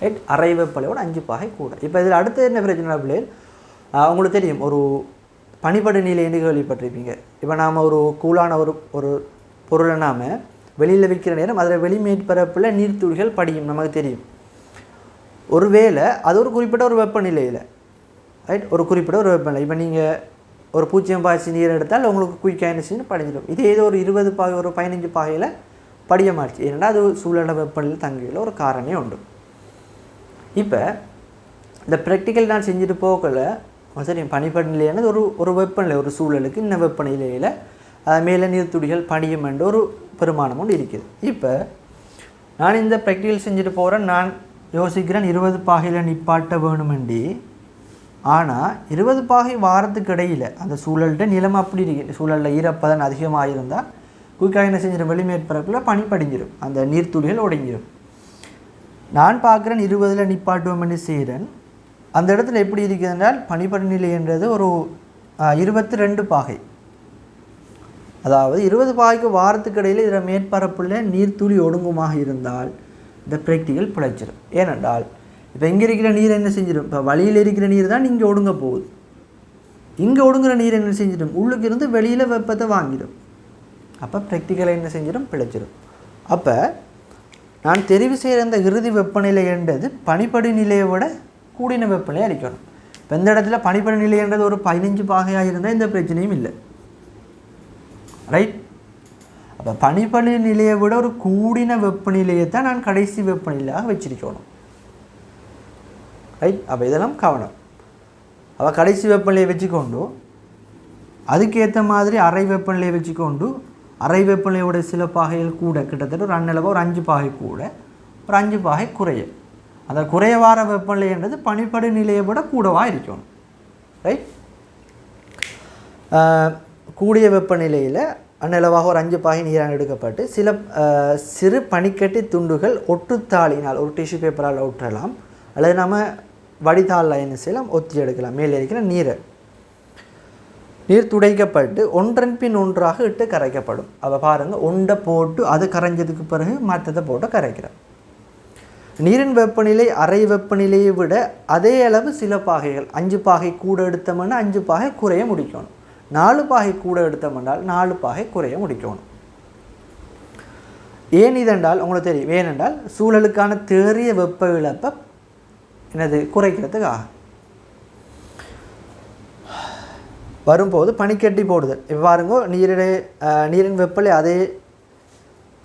ரைட், அறை வெப்பநிலையோட 5 பாகை கூட. இப்போ இதில் அடுத்து என்ன பிரச்சனை பிள்ளைகள், உங்களுக்கு தெரியும், ஒரு பனிப்படு நிலை என்று கேள்விப்பட்டிருப்பீங்க. இப்போ நாம் ஒரு கூலான ஒரு பொருளை நாம் வெளியில் விற்கிற நேரம் அதில் வெளிமேற்பரப்பில் நீர்த்துளிகள் படியும், நமக்கு தெரியும். ஒருவேளை அது ஒரு குறிப்பிட்ட ஒரு வெப்பநிலையில், ரைட், ஒரு குறிப்பிட்ட ஒரு வெப்பநிலை, இப்போ நீங்கள் ஒரு 0 பாய்ச்சி நீர் எடுத்தால் உங்களுக்கு குயிக்காக என்ன செய்யணும், படிஞ்சிடும். இதே ஏதோ ஒரு 20 பாகை ஒரு 15 பாகையில் படிய மாட்டுச்சு, ஏன்னா அது சூழல வெப்பநிலையில் தங்கியில் ஒரு காரணமே உண்டு. இப்போ இந்த ப்ராக்டிக்கல் நான் செஞ்சுட்டு போகல, சரி, பனிப்பநிலையானது ஒரு வெப்பநிலை, ஒரு சூழலுக்கு இன்னும் வெப்பநிலையில் மேலே நீர்த்துளிகள் படியும் என்ற ஒரு பெருமானம் ஒன்று இருக்குது. இப்போ நான் இந்த ப்ராக்டிக்கல் செஞ்சுட்டு போகிறேன், நான் யோசிக்கிறேன் 20 பாகையில் நிப்பாட்ட வேணுமெண்டி. ஆனால் 20 பாகை வாரத்துக்கு இடையில் அந்த சூழல்கிட்ட நிலம் அப்படி இருக்குது, சூழலில் ஈரப்பதன் அதிகமாக இருந்தால் குயிக்காக என்ன செஞ்சிடும், வெளிமேற்பரப்பில் பனி படிஞ்சிடும், அந்த நீர்த்துளிகள் உடைஞ்சிடும். நான் பார்க்குறேன் 20 நிப்பாட்டுவோம் பண்ணி செய்கிறேன். அந்த இடத்துல எப்படி இருக்குது என்றால் பனிப்படிநிலை என்றது ஒரு 22 பாகை, அதாவது 20 பாகைக்கு வாரத்துக்கு இடையில் இதில் மேற்பரப்பில் நீர்த்துளி ஒடுங்குமாக இருந்தால் இந்த ப்ராக்டிக்கல் பிழைச்சிடும். ஏனென்றால் இப்போ இங்கே இருக்கிற நீர் என்ன செஞ்சிடும், இப்போ வழியில் இருக்கிற நீர் தான் இங்கே ஒடுங்க போகுது, இங்கே ஒடுங்குற நீர் என்ன செஞ்சிடும், உள்ளுக்கு இருந்து வெளியில் வெப்பத்தை வாங்கிடும். அப்போ ப்ராக்டிக்கலை என்ன செஞ்சிடும், பிழைச்சிடும். அப்போ நான் தெரிவு செய்கிற இந்த இறுதி வெப்பநிலை என்றது பனிப்படி நிலையை விட கூடின வெப்பநிலையை அளிக்கணும். இப்போ இந்த இடத்துல பனிப்படி நிலை என்றது ஒரு 15 பாகையாக இருந்தால் இந்த பிரச்சனையும் இல்லை. ரைட், அப்போ பனிப்படி நிலையை விட ஒரு கூடின வெப்பநிலையை தான் நான் கடைசி வெப்பநிலையாக வச்சிருக்கணும். ரைட், அப்போ இதெல்லாம் கவனம். அப்போ கடைசி வெப்பநிலையை வச்சுக்கொண்டு அதுக்கேற்ற மாதிரி அரை வெப்பநிலையை வச்சுக்கொண்டு அரை வெப்பநிலையோட சில பாகைகள் கூட, கிட்டத்தட்ட ஒரு அன்னளவு ஒரு 5 பாகை கூட, ஒரு 5 பாகை குறைய, அந்த குறைய வார வெப்பநிலை என்றது பனிப்படி நிலையை விட கூடவாக இருக்கணும். ரைட், கூடிய வெப்பநிலையில் அந்நிலவாக ஒரு 5 பாகை நீராக எடுக்கப்பட்டு சிறு பனிக்கட்டி துண்டுகள் ஒட்டுத்தாளினால் ஒரு டிஷ்யூ பேப்பரால் ஒட்டலாம், அல்லது நம்ம வடிதாளில் என்ன செய்யலாம், ஒத்தி எடுக்கலாம். மேலே இருக்கிற நீர் துடைக்கப்பட்டு ஒன்றன் பின் ஒன்றாக இட்டு கரைக்கப்படும். அதை பாருங்கள், ஒன்றை போட்டு அது கரைஞ்சதுக்கு பிறகு மற்றதை போட்டு கரைக்கிறோம். நீரின் வெப்பநிலை அறை வெப்பநிலையை விட அதே அளவு சில பாகைகள் 5 பாகை கூட எடுத்தோம்னா 5 பாகை குறைய முடிக்கணும், 4 பாகை கூட எடுத்தோம்னால் 4 பாகை குறைய முடிக்கணும். ஏன் இதென்றால் உங்களுக்கு தெரியும், ஏனென்றால் சூழலுக்கான தேறிய வெப்ப இழப்பை என்னது குறைக்கிறதுக்காக. வரும்போது பனிக்கட்டி போடுதல். பாருங்க, நீரின் வெப்பநிலை அதே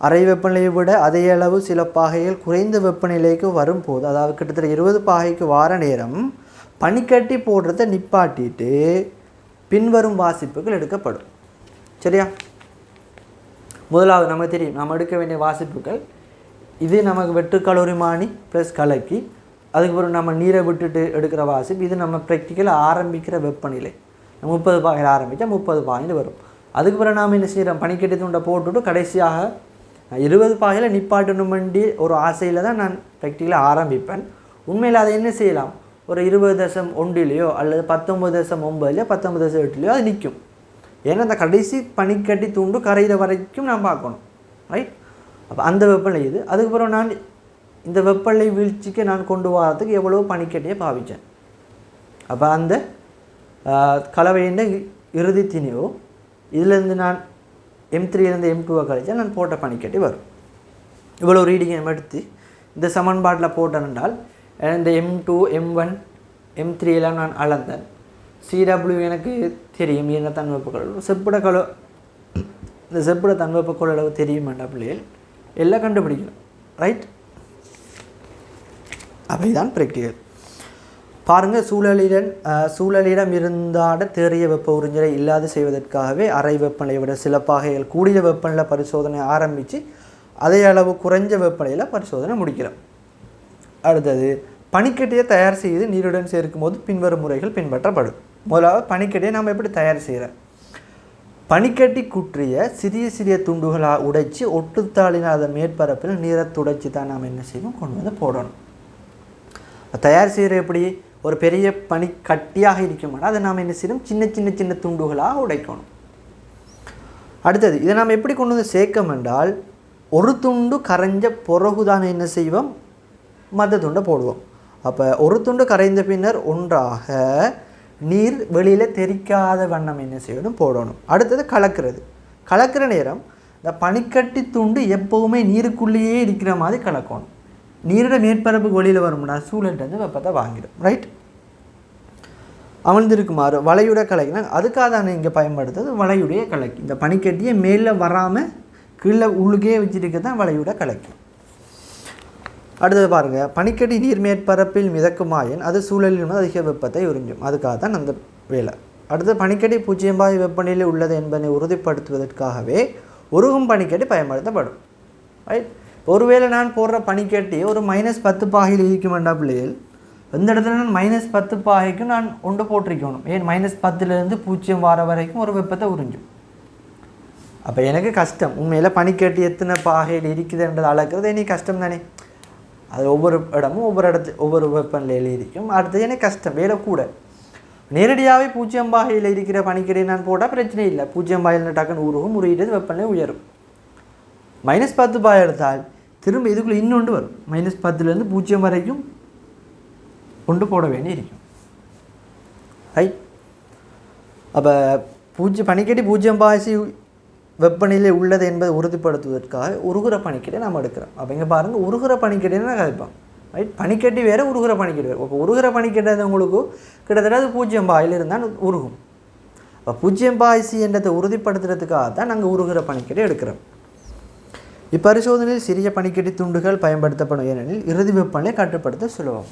அறை வெப்பநிலையை விட அதே அளவு சில பாகைகள் குறைந்த வெப்பநிலைக்கு வரும்போது, அதாவது கிட்டத்தட்ட 20 பாகைக்கு வார நேரம் பனிக்கட்டி போடுறதை நிப்பாட்டிட்டு பின்வரும் வாசிப்புகள் எடுக்கப்படும். சரியா? முதலாவது நமக்கு தெரியும், நம்ம எடுக்க வேண்டிய வாசிப்புகள் இது. நமக்கு வெட்டு கலோரிமானி ப்ளஸ் கலக்கி, அதுக்கப்புறம் நம்ம நீரை விட்டுட்டு எடுக்கிற வாசிப்பு. இது நம்ம ப்ராக்டிக்கலாக ஆரம்பிக்கிற வெப்பநிலை. 30 பாகையில் ஆரம்பித்தா 30 பாகையில் வரும். அதுக்கப்புறம் நாம் என்ன செய்கிறோம், பனிக்கட்டி துண்டை போட்டுவிட்டு கடைசியாக 20 பாகையில் நிப்பாட்டணும் வேண்டி ஒரு ஆசையில் தான் நான் ப்ராக்டிக்கலாக ஆரம்பிப்பேன். உண்மையில் அதை என்ன செய்யலாம், ஒரு 20.1 அல்லது 19.9 19.8 அது நிற்கும். ஏன்னா அந்த கடைசி பனிக்கட்டி துண்டு கரையிற வரைக்கும் நான் பார்க்கணும். ரைட்? அப்போ அந்த வெப்பநிலை இது. அதுக்கப்புறம் நான் இந்த வெப்பநிலை வீழ்ச்சிக்கு நான் கொண்டு வரதுக்கு எவ்வளோ பனிக்கட்டியை பாவித்தேன். அப்போ அந்த கலவையின் இறுதி திணிவோ இதிலேருந்து நான் M3 M2 கழிச்சா நான் போட்ட பனிக்கட்டி வரும். இவ்வளோ ரீடிங்கை எடுத்து இந்த சமன்பாட்டில் போட்டேன்னால் இந்த M2 M1 M3 எல்லாம் நான் அளந்தேன். CW எனக்கு தெரியும், என்ன தன்வெப்ப கொள்ளளவு, இந்த செப்பிட தன்வெப்ப கொள்ளளவு தெரியும் என்ற பிள்ளைகள் எல்லாம் கண்டுபிடிக்கணும். ரைட்? அவை தான் ப்ராக்டிகல். பாருங்கள், சூழலிடம் இருந்தாட தேறிய வெப்ப உறிஞ்சலை இல்லாது செய்வதற்காகவே அறை வெப்பநிலையை விட சில பாகைகள் கூடிய வெப்பநிலை பரிசோதனை ஆரம்பித்து அதே அளவு குறைஞ்ச வெப்பநிலையில் பரிசோதனை முடிக்கிறோம். அடுத்தது, பனிக்கட்டியை தயார் செய்து நீருடன் சேர்க்கும் போது பின்வரும் முறைகள் பின்பற்றப்படும். முதலாவது, பனிக்கட்டியை நாம் எப்படி தயார் செய்கிறோம். பனிக்கட்டி குற்றிய சிறிய சிறிய துண்டுகளாக உடைச்சி ஒட்டுத்தாளினால் அதன் மேற்பரப்பில் நீரை துடைச்சி தான் நாம் என்ன செய்வோம், கொண்டு வந்து போடணும். தயார் செய்கிற எப்படி, ஒரு பெரிய பனிக்கட்டியாக இருக்குமானா அதை நாம் என்ன செய்யணும், சின்ன சின்ன சின்ன துண்டுகளாக உடைக்கணும். அடுத்தது, இதை நாம் எப்படி கொண்டு வந்து சேர்க்கணும் என்றால், ஒரு துண்டு கரைஞ்ச பிறகுதான் என்ன செய்வோம், மற்ற துண்டை போடுவோம். அப்போ ஒரு துண்டு கரைந்த பின்னர் ஒன்றாக நீர் வெளியில் தெரிக்காத வண்ணம் என்ன செய்யணும், போடணும். அடுத்தது கலக்கிற நேரம் இந்த பனிக்கட்டி துண்டு எப்போவுமே நீருக்குள்ளேயே இருக்கிற மாதிரி கலக்கணும். நீரோட மேற்பரப்புக்கு வெளியில் வரும்னா சூழல்ட்டு வெப்பத்தை வாங்கிடும். ரைட்? அமிழ்ந்திருக்குமாறு வளையுடைய கலக்கினா அதுக்காக தான் இங்கே பயன்படுத்துறது வளையுடைய கலக்கி. இந்த பனிக்கட்டியை மேலே வராமல் கீழே உள்ளுக்கே வச்சுருக்க தான் வளையுடைய கலக்கி. அடுத்தது பாருங்கள், பனிக்கட்டி நீர் மேற்பரப்பில் மிதக்குமாயின் அது சூழலில் அதிக வெப்பத்தை உறிஞ்சும். அதுக்காக தான் அந்த வேலை. அடுத்தது, பனிக்கட்டி 0 பாகை வெப்பநிலை உள்ளது என்பதை உறுதிப்படுத்துவதற்காகவே உருகும் பனிக்கட்டி பயன்படுத்தப்படும். ரைட்? ஒருவேளை நான் போடுற பனிக்கட்டி ஒரு -10 பாகையில் இருக்குமெண்டா பிள்ளைகள், இந்த இடத்துல நான் -10 பாகைக்கும் நான் ஒன்று போட்டிருக்கணும். ஏன், -10லேருந்து 0 வார வரைக்கும் ஒரு வெப்பத்தை உறிஞ்சும். அப்போ எனக்கு கஷ்டம். உண்மையில் பனிக்கட்டி எத்தனை பாகையில் இருக்குதுன்றது அளக்கிறது எனக்கு கஷ்டம் தானே. அது ஒவ்வொரு இடமும் ஒவ்வொரு வெப்பநிலையில் இருக்கும். அடுத்தது எனக்கு கஷ்டம், வேலை கூட. நேரடியாகவே 0 பாகையில் இருக்கிற பனிக்கட்டியை நான் போட்டால் பிரச்சனை இல்லை. 0 பாகையில் டக்குன்னு உருகும், உருகிட்டு வெப்பநிலை உயரும். -10 பாகை எடுத்தால் திரும்ப இதுக்குள்ளே இன்னொன்று வரும். -10லேருந்து 0 வரைக்கும் ஒன்று போட வேண்டி இருக்கும். ரைட்? அப்போ பனிக்கட்டி 0 பாகை வெப்பநிலை உள்ளது என்பதை உறுதிப்படுத்துவதற்காக உருகுற பனிக்கட்டியை நம்ம எடுக்கிறோம். அப்போ இங்கே பாருங்கள், உருகுற பனிக்கட்டின்னு நான் கதைப்போம். ரைட்? பனிக்கட்டி வேறு, உருகுற பனிக்கட்டி வேறு. இப்போ உருகுற பனிக்கட்டி உங்களுக்கு கிட்டத்தட்ட அது 0 பாகையில் இருந்தால் உருகும். அப்போ 0 பாகை என்றதை உறுதிப்படுத்துறதுக்காக தான் நாங்கள் உருகுற பனிக்கட்டி எடுக்கிறோம். இப்பரிசோதனையில் சிறிய பனிக்கட்டி துண்டுகள் பயன்படுத்தப்படும். ஏனெனில் இறுதி வெப்பநிலை கட்டுப்படுத்த சுலபம்.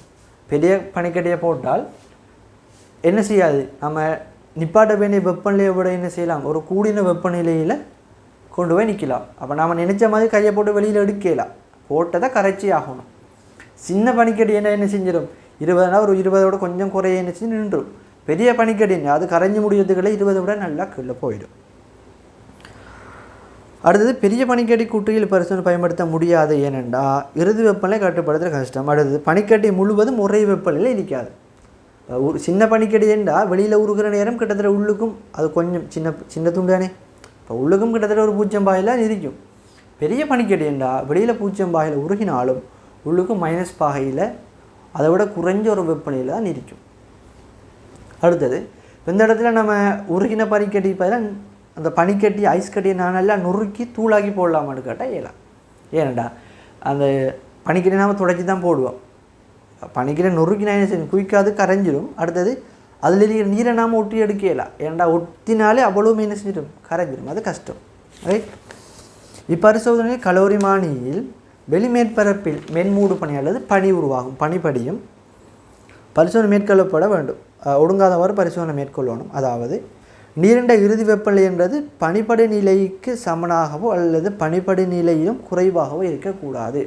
பெரிய பனிக்கட்டியை போட்டால் என்ன செய்யாது, நம்ம நிப்பாட்ட வேண்டிய வெப்பநிலையை விட என்ன செய்யலாம், ஒரு கூடின வெப்பநிலையில் கொண்டு போய் நிற்கலாம். அப்போ நாம் நினச்ச மாதிரி கையை போட்டு வெளியில் எடுக்கலாம். போட்டதை கரைச்சி ஆகணும். சின்ன பனிக்கட்டி என்ன செஞ்சிடும், 20 ஒரு 20 கொஞ்சம் குறைய என்ன செஞ்சு நின்றுடும். பெரிய பனிக்கட்டி அது கரைஞ்சி முடியறதுக்குள்ளே 20 விட நல்லா கீழே போயிடும். அடுத்தது, பெரிய பனிக்கட்டி கூட்டுகளில் பரிசோதனை பயன்படுத்த முடியாது. ஏனென்றால் இறுதி வெப்பநிலை கட்டுப்படுத்துகிற கஷ்டம். அடுத்தது, பனிக்கட்டி முழுவதும் ஒரே வெப்பநிலையில் இருக்காது. ஒரு சின்ன பனிக்கட்டி என்றால் வெளியில் உருகிற நேரம் கிட்டத்தட்ட உள்ளுக்கும் அது கொஞ்சம் சின்ன துண்டானே. இப்போ உள்ளுக்கும் கிட்டத்தட்ட ஒரு 0 பாகையில் இருக்கும். பெரிய பனிக்கட்டி என்றால் வெளியில் 0 பாகையில் உருகினாலும் உள்ளுக்கும் -, பாகையில் அதை விட குறைஞ்ச ஒரு வெப்பநிலையில் தான் இருக்கும். அடுத்தது, இந்த இடத்துல நம்ம உருகின பனிக்கட்டி பதிலாக அந்த பனிக்கட்டி ஐஸ் கட்டியை நான் நல்லா நொறுக்கி தூளாக்கி போடலாமான்னு கேட்டால் இயலாம். ஏனடா அந்த பனிக்கட்டி நாம் துடைச்சி தான் போடுவோம். பனிக்கரை நொறுக்கினா என்ன செய்யும், குயிக்காது கரைஞ்சிடும். அடுத்தது அதில் இருக்கிற நீரை நாம் ஒட்டி எடுக்கலாம். ஏன்டா ஒட்டினாலே அவ்வளோ என்ன செஞ்சிடும், கரைஞ்சிடும். அது கஷ்டம். ரைட். இப்பரிசோதனையில் கலோரிமானியில் வெளிமேற்பரப்பில் மென்மூடு பனி அல்லது பனி உருவாகும் பனிப்படியும் பரிசோதனை மேற்கொள்ளப்பட வேண்டும். ஒடுங்காதவாறு பரிசோதனை மேற்கொள்ளணும். அதாவது நீரிண்ட இறுதி வெப்பநிலை என்றது பனிப்படி நிலைக்கு சமனாகவோ அல்லது பனிப்படி நிலையிலும் குறைவாகவோ இருக்கக்கூடாது.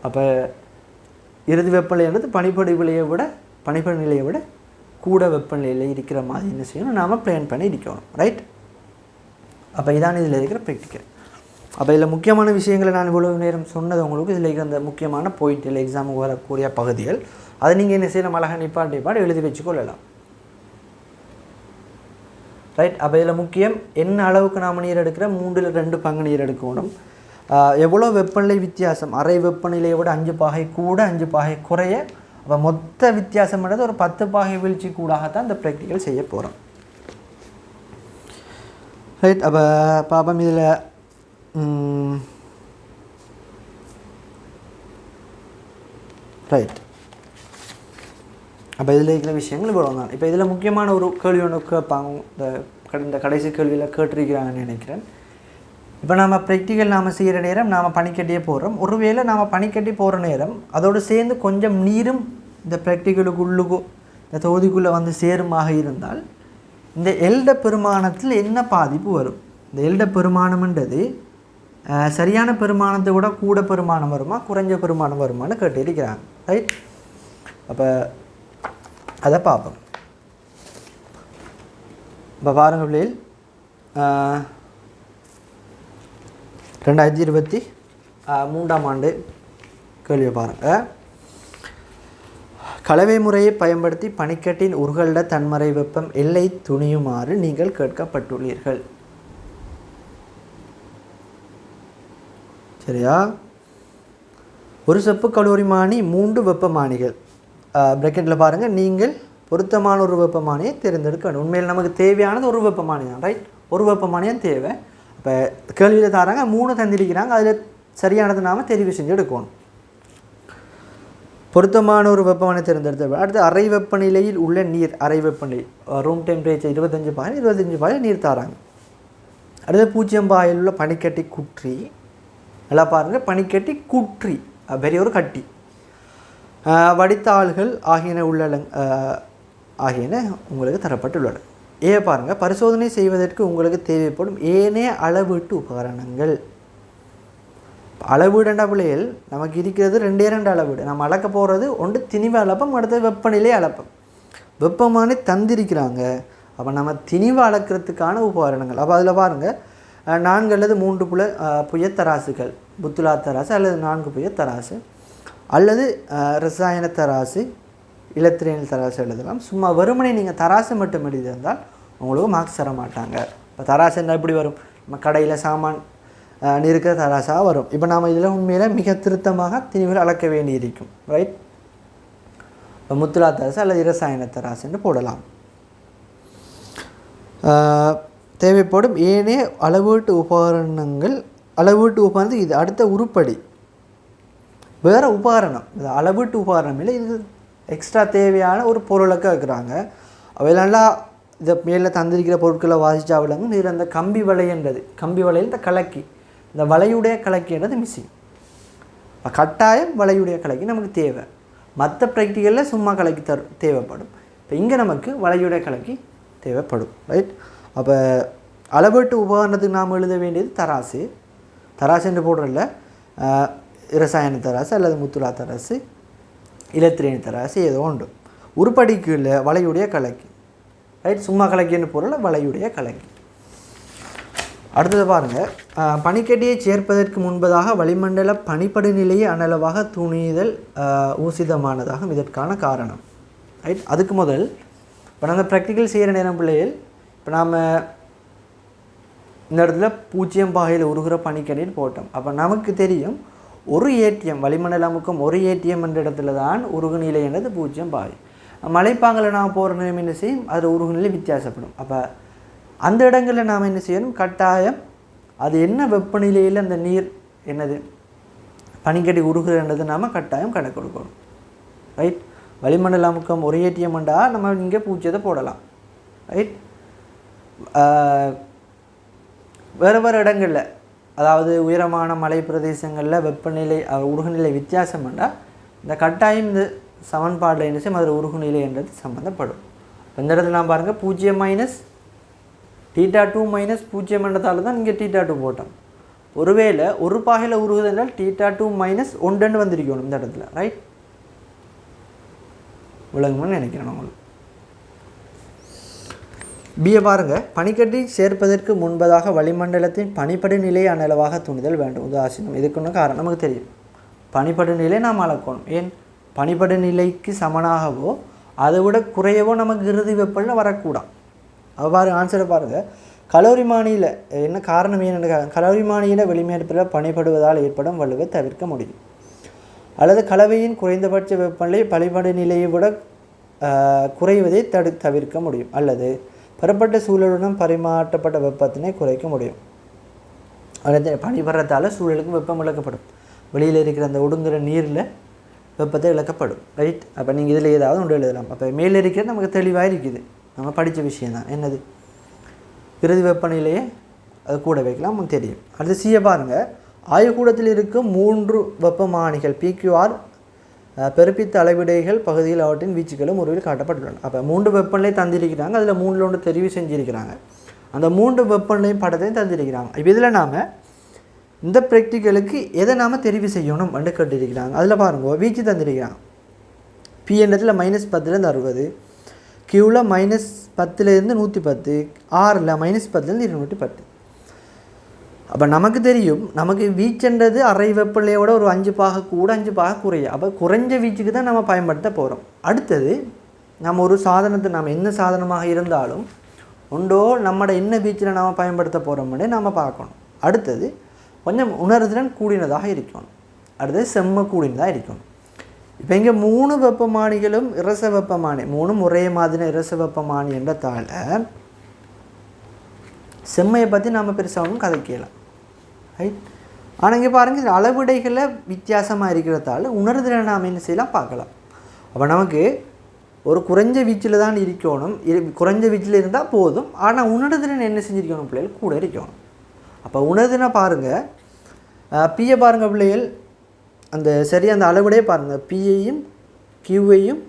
அப்போ இறுதி வெப்பநிலை என்றது பனிப்படி நிலையை விட கூட வெப்பநிலையில் இருக்கிற மாதிரி என்ன செய்யணும், நாம் பிளான் பண்ணி இருக்கணும். ரைட். அப்போ இதான் இதில் இருக்கிற ப்ராக்டிக்கல். அப்போ இதில் முக்கியமான விஷயங்களை நான் இவ்வளோ நேரம் சொன்னது உங்களுக்கு இதில் இருக்கிற அந்த முக்கியமான பாயிண்டில் எக்ஸாமுக்கு வரக்கூடிய பகுதிகள். அதை நீங்கள் என்ன செய்யணும், அழகாக நிப்பாட்டி எழுதி வச்சுக்கொள்ளலாம். ரைட். அப்போ இதில் முக்கியம் என்ன அளவுக்கு நாம் நீர் எடுக்கிற 3/2 பங்கு நீர் எடுக்கணும். எவ்வளோ வெப்பநிலை வித்தியாசம், அரை வெப்பநிலையை விட 5 பாகை கூட 5 பாகை குறைய, அப்போ மொத்த வித்தியாசம் என்றது ஒரு 10 பாகை வீழ்ச்சி கூடாகத்தான் இந்த ப்ராக்டிக்கல் செய்ய போகிறோம். ரைட். அப்போ பாப்பம் இதில் ரைட். அப்போ இதில் இருக்கிற விஷயங்கள் இவ்வளோ தான். இப்போ இதில் முக்கியமான ஒரு கேள்வி ஒன்று கேட்பாங்க, இந்த கடைசி கேள்வியில் கேட்டிருக்கிறாங்கன்னு நினைக்கிறேன். இப்போ நாம் ப்ராக்டிக்கல் நாம் செய்கிற நேரம் நாம் பனிக்கட்டியே போடுறோம். ஒருவேளை நாம் பனிக்கட்டி போகிற நேரம் அதோடு சேர்ந்து கொஞ்சம் நீரும் இந்த ப்ராக்டிக்கலுக்குள்ளுக்கோ இந்த தொகுதிக்குள்ளே வந்து சேருமாக இருந்தால் இந்த எல்ட பெருமானத்தில் என்ன பாதிப்பு வரும்? இந்த எல்ட பெருமானம்ன்றது சரியான பெருமானத்தை விட கூட பெருமானம் வருமா குறைஞ்ச பெருமானம் வருமானு கேட்டிருக்கிறாங்க. ரைட். அப்போ அதை பார்ப்போம். இப்போ பாருங்கள் பிள்ளைகள், 2023ஆம் ஆண்டு கேள்வியை பாருங்கள். கலவை முறையை பயன்படுத்தி பனிக்கட்டின் உருகல்ட தன்மறை வெப்பம் எல்லை துணியுமாறு நீங்கள் கேட்கப்பட்டுள்ளீர்கள். சரியா? ஒரு செப்பு கலோரிமானி 3 வெப்பமானிகள். பிராக்கெட்டில் பாருங்கள், நீங்கள் பொருத்தமான ஒரு வெப்பமானியை தேர்ந்தெடுக்க வேண்டும். உண்மையில் நமக்கு தேவையானது ஒரு வெப்பமானி தான். ரைட். ஒரு வெப்பமானியம் தேவை. இப்போ கேள்வியில் தராங்க 3 தந்திருக்கிறாங்க, அதில் சரியானது நாம் தெரிவு செஞ்சு எடுக்கணும். பொருத்தமான ஒரு வெப்பமானி தேர்ந்தெடுத்த அடுத்து அறை வெப்பநிலையில் உள்ள நீர், அறை வெப்பநிலை ரூம் டெம்பரேச்சர் 25 பாயில் நீர் தராங்க. அடுத்து 0 பாயில் உள்ள பனிக்கட்டி குற்றி. நல்லா பாருங்கள், பனிக்கட்டி குற்றி பெரிய ஒரு கட்டி. வடித்தாள்கள் ஆகியன ஆகியன உங்களுக்கு தரப்பட்டுள்ளன. பாருங்கள், பரிசோதனை செய்வதற்கு உங்களுக்கு தேவைப்படும் ஏனைய அளவீட்டு உபகரணங்கள். அளவீடுன்ற பிள்ளைகள் நமக்கு இருக்கிறது 2 அளவீடு. நம்ம அளக்க போகிறது ஒன்று திணிவு அளப்பம், அடுத்தது வெப்பநிலை அளப்பம். வெப்பமானி தந்திருக்கிறாங்க. அப்போ நம்ம திணிவு அளக்கிறதுக்கான உபகரணங்கள். அப்போ அதில் பாருங்கள் 4 அல்லது 3 புயத்தராசுகள், புத்துலா தராசு அல்லது 4 புயத்தராசு அல்லது ரசாயன தராசு, இலத்திரனியல் தராசு எழுதலாம். சும்மா வெறுமனை நீங்கள் தராசு மட்டும் எழுதியிருந்தால் உங்களுக்கு மார்க்ஸ் தர மாட்டாங்க. இப்போ தராசு என்ன எப்படி வரும், நம்ம கடையில் சாமான் இருக்கிற தராசாக வரும். இப்போ நாம் இதில் உண்மையில் மிக திருத்தமாக திணிவில் அளக்க வேண்டி இருக்கும். ரைட். இப்போ முத்துலா தராசு அல்லது இரசாயன தராசுன்னு போடலாம். தேவைப்படும் ஏனே அளவீட்டு உபகரணங்கள். அளவீட்டு உபகரணம் இது அடுத்த உருப்படி. வேறு உபகரணம், இது அளவீட்டு உபகரணம் இல்லை, இது எக்ஸ்ட்ரா தேவையான ஒரு பொருளுக்கு இருக்கிறாங்க. அவையெல்லாம் இதை மேலே தந்திருக்கிற பொருட்களை வாசிச்சாவிலங்க. இதில் அந்த கம்பி வலைன்றது, கம்பி வலையில் இந்த கலக்கி, இந்த வலையுடைய கலக்கின்றது மிஸ்ஸிங். கட்டாயம் வலையுடைய கலக்கி நமக்கு தேவை. மற்ற ப்ராக்டிக்கலில் சும்மா கலக்கி தேவைப்படும். இப்போ இங்கே நமக்கு வலையுடைய கலக்கி தேவைப்படும். ரைட். அப்போ அளவீட்டு உபகரணத்துக்கு நாம் எழுத வேண்டியது தராசு. தராசு என்று போடுறதில்ல, இரசாயன தராசு அல்லது முத்துலா தராசு, இலத்திரனி தராசு ஏதோ உண்டு. உருப்படிக்கு இல்லை, வலையுடைய கலக்கி. ரைட். சும்மா கலக்கின்னு பொருள் வலையுடைய கலக்கி. அடுத்தது பாருங்கள், பனிக்கட்டியை சேர்ப்பதற்கு முன்பதாக வளிமண்டல பனிப்படு நிலையை அனளவாக துணிதல் ஊசிதமானதாகும். இதற்கான காரணம். ரைட். அதுக்கு முதல் இப்போ நம்ம ப்ராக்டிக்கல் செய்கிற நேரம் பிள்ளைகள், இப்போ நாம் இந்த இடத்துல 0 பாகையில் உருகிற பனிக்கட்டின்னு போட்டோம். அப்போ நமக்கு தெரியும் ஒரு ஏடிஎம், வளிமண்டல அமுக்கம் ஒரு ஏடிஎம் என்ற இடத்துல தான் உருகுநிலை என்றது 0 பாகை. மலைப்பாங்கில் நாம் போகிற நேரம் என்ன செய்யும், அதில் உருகுநிலை வித்தியாசப்படும். அப்போ அந்த இடங்களில் நாம் என்ன செய்யணும், கட்டாயம் அது என்ன வெப்பநிலையில் அந்த நீர் என்னது பனிக்கட்டி உருகுறன்றது நாம் கட்டாயம் கணக்கு கொடுக்கணும். ரைட். வளிமண்டல அமுக்கம் ஒரு ஏடிஎம் என்றால் நம்ம இங்கே பூஜ்ஜியத்தை போடலாம். ரைட். வேறு வேறு இடங்களில் அதாவது உயரமான மலை பிரதேசங்களில் வெப்பநிலை உருகுநிலை வித்தியாசம் என்றால் இந்த கட்டாயம் இந்த சமன்பாடில் என்ன செய்யும் அதில் உருகுநிலை என்றது சம்மந்தப்படும். இந்த இடத்துல நான் பாருங்கள் 0 மைனஸ் θ2 மைனஸ் 0 என்றதால தான் இங்கே θ2 போட்டோம். ஒருவேளை ஒரு பாகையில் உருகுது என்றால் θ2 மைனஸ் 1 வந்திருக்கணும் இந்த இடத்துல. ரைட். விளங்கும்னு நினைக்கிறேன் உங்களுக்கு. பிஏ பாருங்கள், பனிக்கட்டி சேர்ப்பதற்கு முன்பதாக வளிமண்டலத்தின் பனிப்படு நிலையை அனளவாக துணிதல் வேண்டும். உதாசீனம். இதுக்குன்னு காரணம் நமக்கு தெரியும். பனிப்படு நிலை நாம் அளக்கணும். ஏன் பனிப்படு நிலைக்கு சமனாகவோ அதை விட குறையவோ நமக்கு இறுதி வெப்பநிலை வரக்கூடாது. அவ்வாறு ஆன்சரை பாருங்கள். கலோரிமானியில் என்ன காரணம் ஏன்னு கலோரிமானியில் வெளிமேற்படில் பனிப்படுவதால் ஏற்படும் வலுவை தவிர்க்க முடியும். அல்லது கலவையின் குறைந்தபட்ச வெப்பநிலை பனிப்படு நிலையை விட குறைவதை தவிர்க்க முடியும். அல்லது பெறப்பட்ட சூழலுடன் பரிமாற்றப்பட்ட வெப்பத்தினை குறைக்க முடியும். அல்லது பனிபடுறதால சூழலுக்கு வெப்பம் இழக்கப்படும். வெளியில் இருக்கிற அந்த ஒடுங்குற நீரில் வெப்பத்தை இழக்கப்படும். ரைட். அப்போ நீங்கள் இதில் ஏதாவது ஒன்று எழுதலாம். அப்போ மேலே இருக்கிறது நமக்கு தெளிவாக இருக்குது, நம்ம படித்த விஷயந்தான். என்னது இறுதி வெப்பநிலையை அது கூட வைக்கலாம், நமக்கு தெரியும். அடுத்து சியை பாருங்கள். ஆய்வுக்கூடத்தில் இருக்கும் 3 வெப்பமானிகள் PQR பெருப்பித்த அளவிடைகள் பகுதியில் அவற்றின் வீச்சுகளும் உருவில் காட்டப்பட்டுள்ளன. அப்போ 3 வெப்பநிலை தந்திருக்கிறாங்க. அதில் 3ல் ஒன்று தெரிவு செஞ்சுருக்கிறாங்க. அந்த 3 வெப்பநிலையும் படத்தையும் தந்திருக்கிறாங்க. இப்போ இதில் நாம் இந்த ப்ராக்டிக்கலுக்கு எதை நாம் தெரிவு செய்யணும் என்று கேட்டிருக்கிறாங்க. அதில் பாருங்க வீச்சு தந்திருக்கிறாங்க. பி என்றதில் -10லேருந்து 60, கியூவில் -10லேருந்து 110, ஆறில் -10லேருந்து 210. அப்போ நமக்கு தெரியும் நமக்கு வீச்சுன்றது அரை வெப்பநிலையோட ஒரு 5 பாக கூட 5 பாக குறைய. அப்போ குறைஞ்ச வீச்சுக்கு தான் நம்ம பயன்படுத்த போகிறோம். அடுத்தது நம்ம ஒரு சாதனத்தை நாம் என்ன சாதனமாக இருந்தாலும் உண்டோ நம்மளோட என்ன வீச்சில் நாம் பயன்படுத்த போகிறோம்னு நாம் பார்க்கணும். அடுத்தது கொஞ்சம் உணர்திறன் கூடினதாக இருக்கணும். அடுத்தது செம்ம கூடினதாக இருக்கணும். இப்போ இங்கே 3 வெப்பமானிகளும் இரச வெப்பமானி 3ம் ஒரே மாதிரி இரச வெப்பமானி என்றதால் செம்மையை பற்றி நாம் பெருசாகவும் கதைக்கலாம். ரைட். ஆனால் இங்கே பாருங்கள் இது அளவிடைகளை வித்தியாசமாக இருக்கிறதால உணர்திறனை நாம் என்ன செய்யலாம் பார்க்கலாம். அப்போ நமக்கு ஒரு குறைஞ்ச வீச்சில் தான் இருக்கணும். குறைஞ்ச வீச்சில் இருந்தால் போதும். ஆனால் உணர்திறன் என்ன செஞ்சுருக்கணும் பிள்ளைகள் கூட இருக்கணும். அப்போ உணர்திறனை பாருங்கள். பியை பாருங்கள் பிள்ளைகள், அந்த சரியாக அந்த அளவிடையே பாருங்கள். பியையும் கியூவையும்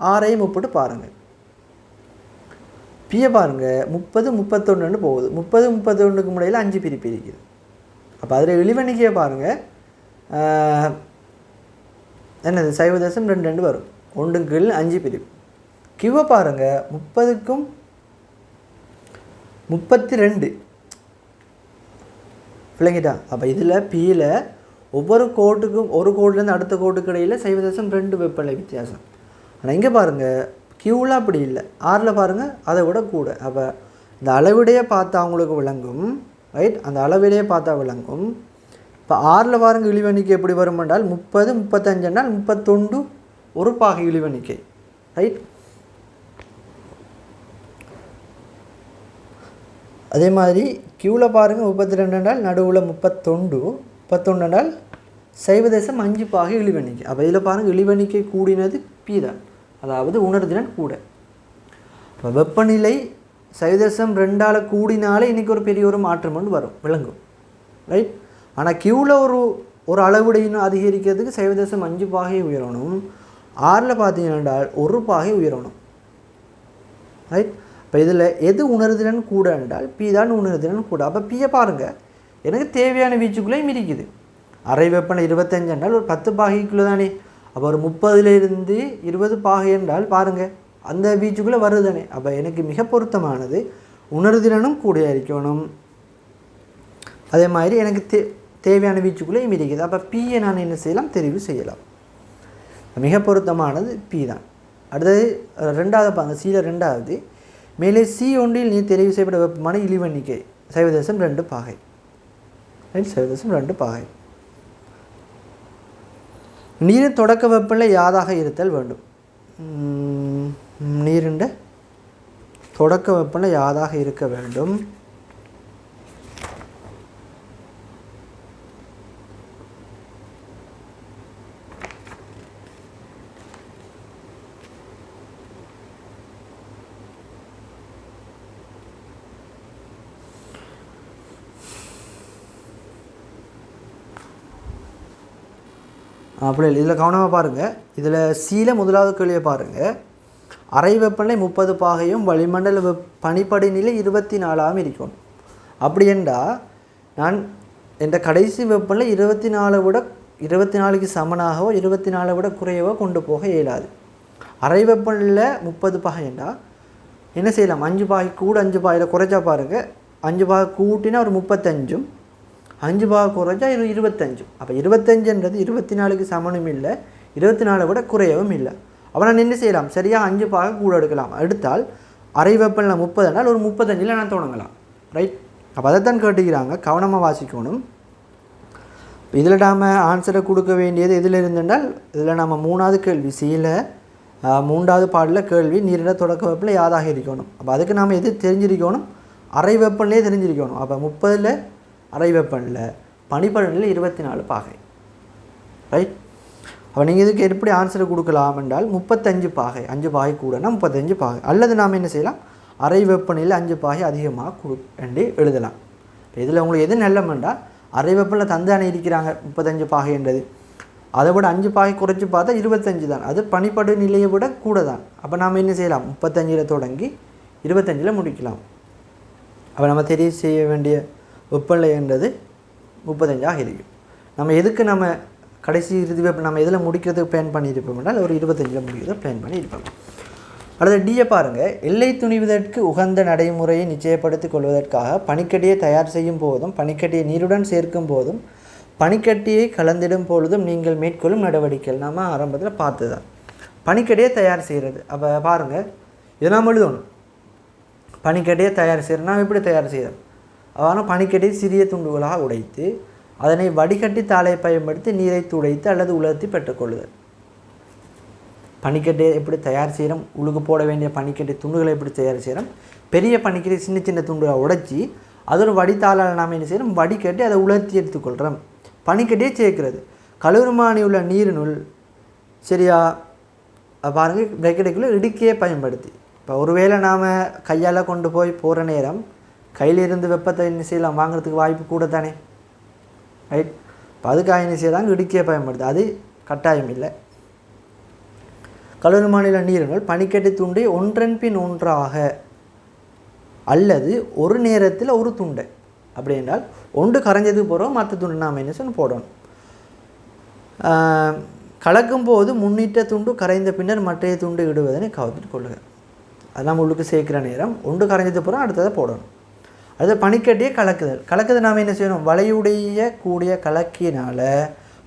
ஆரையும் ஒப்பிட்டு பாருங்கள். பியை பாருங்கள் 30 31 போகுது. 30 31க்கு முறையில் 5 பிரிப்பு இருக்குது. அப்போ அதில் இழிவெண்ணிக்கையை பாருங்கள் என்னது 0.22 வரும். 1க்கு 5 பிரிப்பு. கியூவை பாருங்கள் 30க்கும் 32 பிள்ளைங்கிட்டா. அப்போ இதில் பியில் ஒவ்வொரு கோட்டுக்கும் ஒரு கோட்லேருந்து அடுத்த கோட்டுக்கு இடையில் 0.2 வெப்பநிலை வித்தியாசம். ஆனால் இங்கே பாருங்கள் கியூவில் அப்படி இல்லை. ஆறில் பாருங்கள் அதை விட கூட. அப்போ இந்த அளவிடையே பார்த்தா அவங்களுக்கு விளங்கும். ரைட். அந்த அளவிடையே பார்த்தா விளங்கும். இப்போ ஆறில் பாருங்கள் இழிவெண்ணிக்கை எப்படி வரும் என்றால் 30 35 என்றால் 31 ஒரு பாகை இழிவெண்ணிக்கை. ரைட். அதே மாதிரி கியூவில் பாருங்கள் 32 என்றால் நடுவில் 31 என்றால் 0.5 பாகை இழிவெண்ணிக்கை. அப்போ இதில் பாருங்கள் இழிவெண்ணிக்கை கூடினது பி தான், அதாவது உணர்திறன் கூட. இப்போ வெப்பநிலை 0.2 கூடினாலே இன்றைக்கி ஒரு பெரிய ஒரு மாற்றம் ஒன்று வரும் விளங்கும். ரைட். ஆனால் கியூவில் ஒரு அளவுடையினும் அதிகரிக்கிறதுக்கு 0.5 பாகை உயரணும். ஆறில் பார்த்தீங்கன்னா ஒரு பாகை உயரணும். ரைட். இப்போ இதில் எது உணர்திறன் கூட என்றால் பி தான் உணர்திறன் கூட. அப்போ பியை பாருங்கள் எனக்கு தேவையான வீச்சுக்குள்ளேயும் இருக்குது. அரை வெப்பநிலை 25 என்றால் ஒரு 10 பாகைக்குள்ளே தானே. அப்போ ஒரு 30லேருந்து 20 பாகை என்றால் பாருங்கள் அந்த வீச்சுக்குள்ளே வருதுதானே. அப்போ எனக்கு மிக பொருத்தமானது உணர்திறனும் கூட இருக்கணும். அதே மாதிரி எனக்கு தேவையான வீச்சுக்குள்ளேயும் இருக்குது. அப்போ பியை நான் என்ன செய்யலாம் தெரிவு செய்யலாம். மிக பொருத்தமானது பி தான். அடுத்தது 2வது பாருங்க சியில் 2வது மேலே சி ஒன்றில் நீ தெரிவு செய்யப்பட்ட வெப்பமான இழிவெண்ணிக்கை 0.2 பாகை. ரைட். 0.2 பாகை. நீரின் தொடக்க வெப்பநிலை யாதாக இருத்தல் வேண்டும். நீரின் தொடக்க வெப்பநிலை யாதாக இருக்க வேண்டும். அப்படி இல்லை, இதில் கவனமாக பாருங்கள். இதில் சீல முதலாவது கேள்வியை பாருங்கள். அறை வெப்பநிலை 30 பாகையும் வளிமண்டல பனிப்படி நிலை 24 இருக்கும். அப்படி என்றால் நான் என்ற கடைசி வெப்பநிலை 24க்கு சமனாகவோ 24 விட குறையவோ கொண்டு போக இயலாது. அறை வெப்பநிலை 30 பாகை என்றால் என்ன செய்யலாம்? 5 பாகை கூட 5 பாகையில் குறைச்சா பாருங்கள். 5 பாகை கூட்டினா ஒரு 35, 5 பாகை குறைச்சா 25. அப்போ 25ன்றது 24க்கு சமனும் இல்லை, 24 விட குறையவும் இல்லை. அப்போ நான் என்ன செய்யலாம்? சரியாக 5 பாகை கூட எடுக்கலாம். எடுத்தால் அறை வெப்பநிலை 30 என்றால் ஒரு 35ல் நான் தொடங்கலாம். ரைட்? அப்போ அதைத்தான் கேட்டுக்கிறாங்க, கவனமாக வாசிக்கணும். இதில் நாம் ஆன்சரை கொடுக்க வேண்டியது எதில் இருந்தென்றால், இதில் நம்ம 3வது கேள்வி சியில் 3வது பாடலில் கேள்வி நீரிட தொடக்க வெப்பநிலை யாதாக இருக்கணும். அப்போ அதுக்கு நாம் எது தெரிஞ்சிருக்கணும்? அறை வெப்பநிலையே தெரிஞ்சிருக்கணும். அப்போ 30ல் அறை வெப்பநிலை, பனிப்படனில் 24 பாகை. ரைட்? அப்போ நீங்கள் இதுக்கு எப்படி ஆன்சரை கொடுக்கலாம் என்றால் 35 பாகை, 5 பாகை கூடனா 35 பாகை. அல்லது நாம் என்ன செய்யலாம்? அறை வெப்பநிலையில் 5 பாகை அதிகமாக என்று எழுதலாம். இதில் உங்களுக்கு எது நல்லமென்றால் அறை வெப்பநிலை தந்தானே இருக்கிறாங்க 35 பாகை என்றது, அதை விட 5 பாகை குறைச்சி பார்த்தா 25 தான். அது பனிப்படு நிலையை விட கூட தான். அப்போ நாம் என்ன செய்யலாம்? 35ல் தொடங்கி 25ல் முடிக்கலாம். அப்போ நம்ம தெரிவு செய்ய வேண்டிய வெப்பநிலை என்றது 35ஆக இருக்கும். நம்ம எதுக்கு நம்ம கடைசி இறுதி வெப்பம் நம்ம எதில் முடிக்கிறதுக்கு பிளான் பண்ணியிருப்போம் என்றால் ஒரு 25ல் முடிக்கிறத பிளான் பண்ணியிருப்போம். அடுத்த டியை பாருங்கள். எல்லை துணிவதற்கு உகந்த நடைமுறையை நிச்சயப்படுத்திக் கொள்வதற்காக பனிக்கட்டியை தயார் செய்யும் போதும் பனிக்கட்டியை நீருடன் சேர்க்கும் போதும் பனிக்கட்டியை கலந்திடும் பொழுதும் நீங்கள் மேற்கொள்ளும் நடவடிக்கைகள் நாம் ஆரம்பத்தில் பார்த்து தான் பனிக்கட்டியை தயார் செய்கிறது. அப்போ பாருங்கள், இதை நாம் எழுதணும். பனிக்கட்டியை தயார் செய்கிறோம். நாம் எப்படி தயார் செய்கிறோம்? ஆனால் பனிக்கட்டியை சிறிய துண்டுகளாக உடைத்து அதனை வடிகட்டி தாளையை பயன்படுத்தி நீரை துடைத்து அல்லது உலர்த்தி பெற்றுக்கொள்ளுதல். பனிக்கட்டியை எப்படி தயார் செய்கிறோம்? உழுகு போட வேண்டிய பனிக்கட்டி துண்டுகளை எப்படி தயார் செய்கிறோம்? பெரிய பனிக்கட்டி சின்ன சின்ன துண்டுகளை உடைச்சி அதோட வடித்தாளால் நாம் என்ன செய்கிறோம்? வடிகட்டி அதை உலர்த்தி எடுத்துக்கொள்கிறோம். பனிக்கட்டியை சேர்க்கிறது கழுவுமானி உள்ள நீரினுள் சரியா பாருங்கள் பிரக்கெட்டுக்குள்ளே இடுக்கியை பயன்படுத்தி. இப்போ ஒருவேளை நாம் கையால் கொண்டு போய் போகிற நேரம் கையிலிருந்து வெப்பத்தை என்ன செய்யலாம்? வாங்கிறதுக்கு வாய்ப்பு கூட தானே. ரைட்? இப்போ அதுக்காக என்ன செய்யறாங்க? இடுக்கியை பயன்படுது. அது கட்டாயம் இல்லை. கல்லூரி மாநில நீரினுள் பனிக்கட்டி துண்டை ஒன்றன் பின் ஒன்றாக அல்லது ஒரு நேரத்தில் ஒரு துண்டை அப்படி என்றால் ஒன்று கரைஞ்சது போகிறோம், மற்ற துண்டு நாம் என்ன சொல்லணும்? போடணும். கலக்கும் போது முன்னிட்ட துண்டு கரைந்த பின்னர் மற்றைய துண்டு இடுவதனை கவனித்து கொள்ளுங்க. அதெல்லாம் உள்ளுக்கு சேர்க்குற நேரம் ஒன்று கரைஞ்சது போகிறோம், அடுத்ததை போடணும். அது பனிக்கட்டியை கலக்குதல் நாம் என்ன செய்யணும்? வளையுடைய கூடிய கலக்கினால்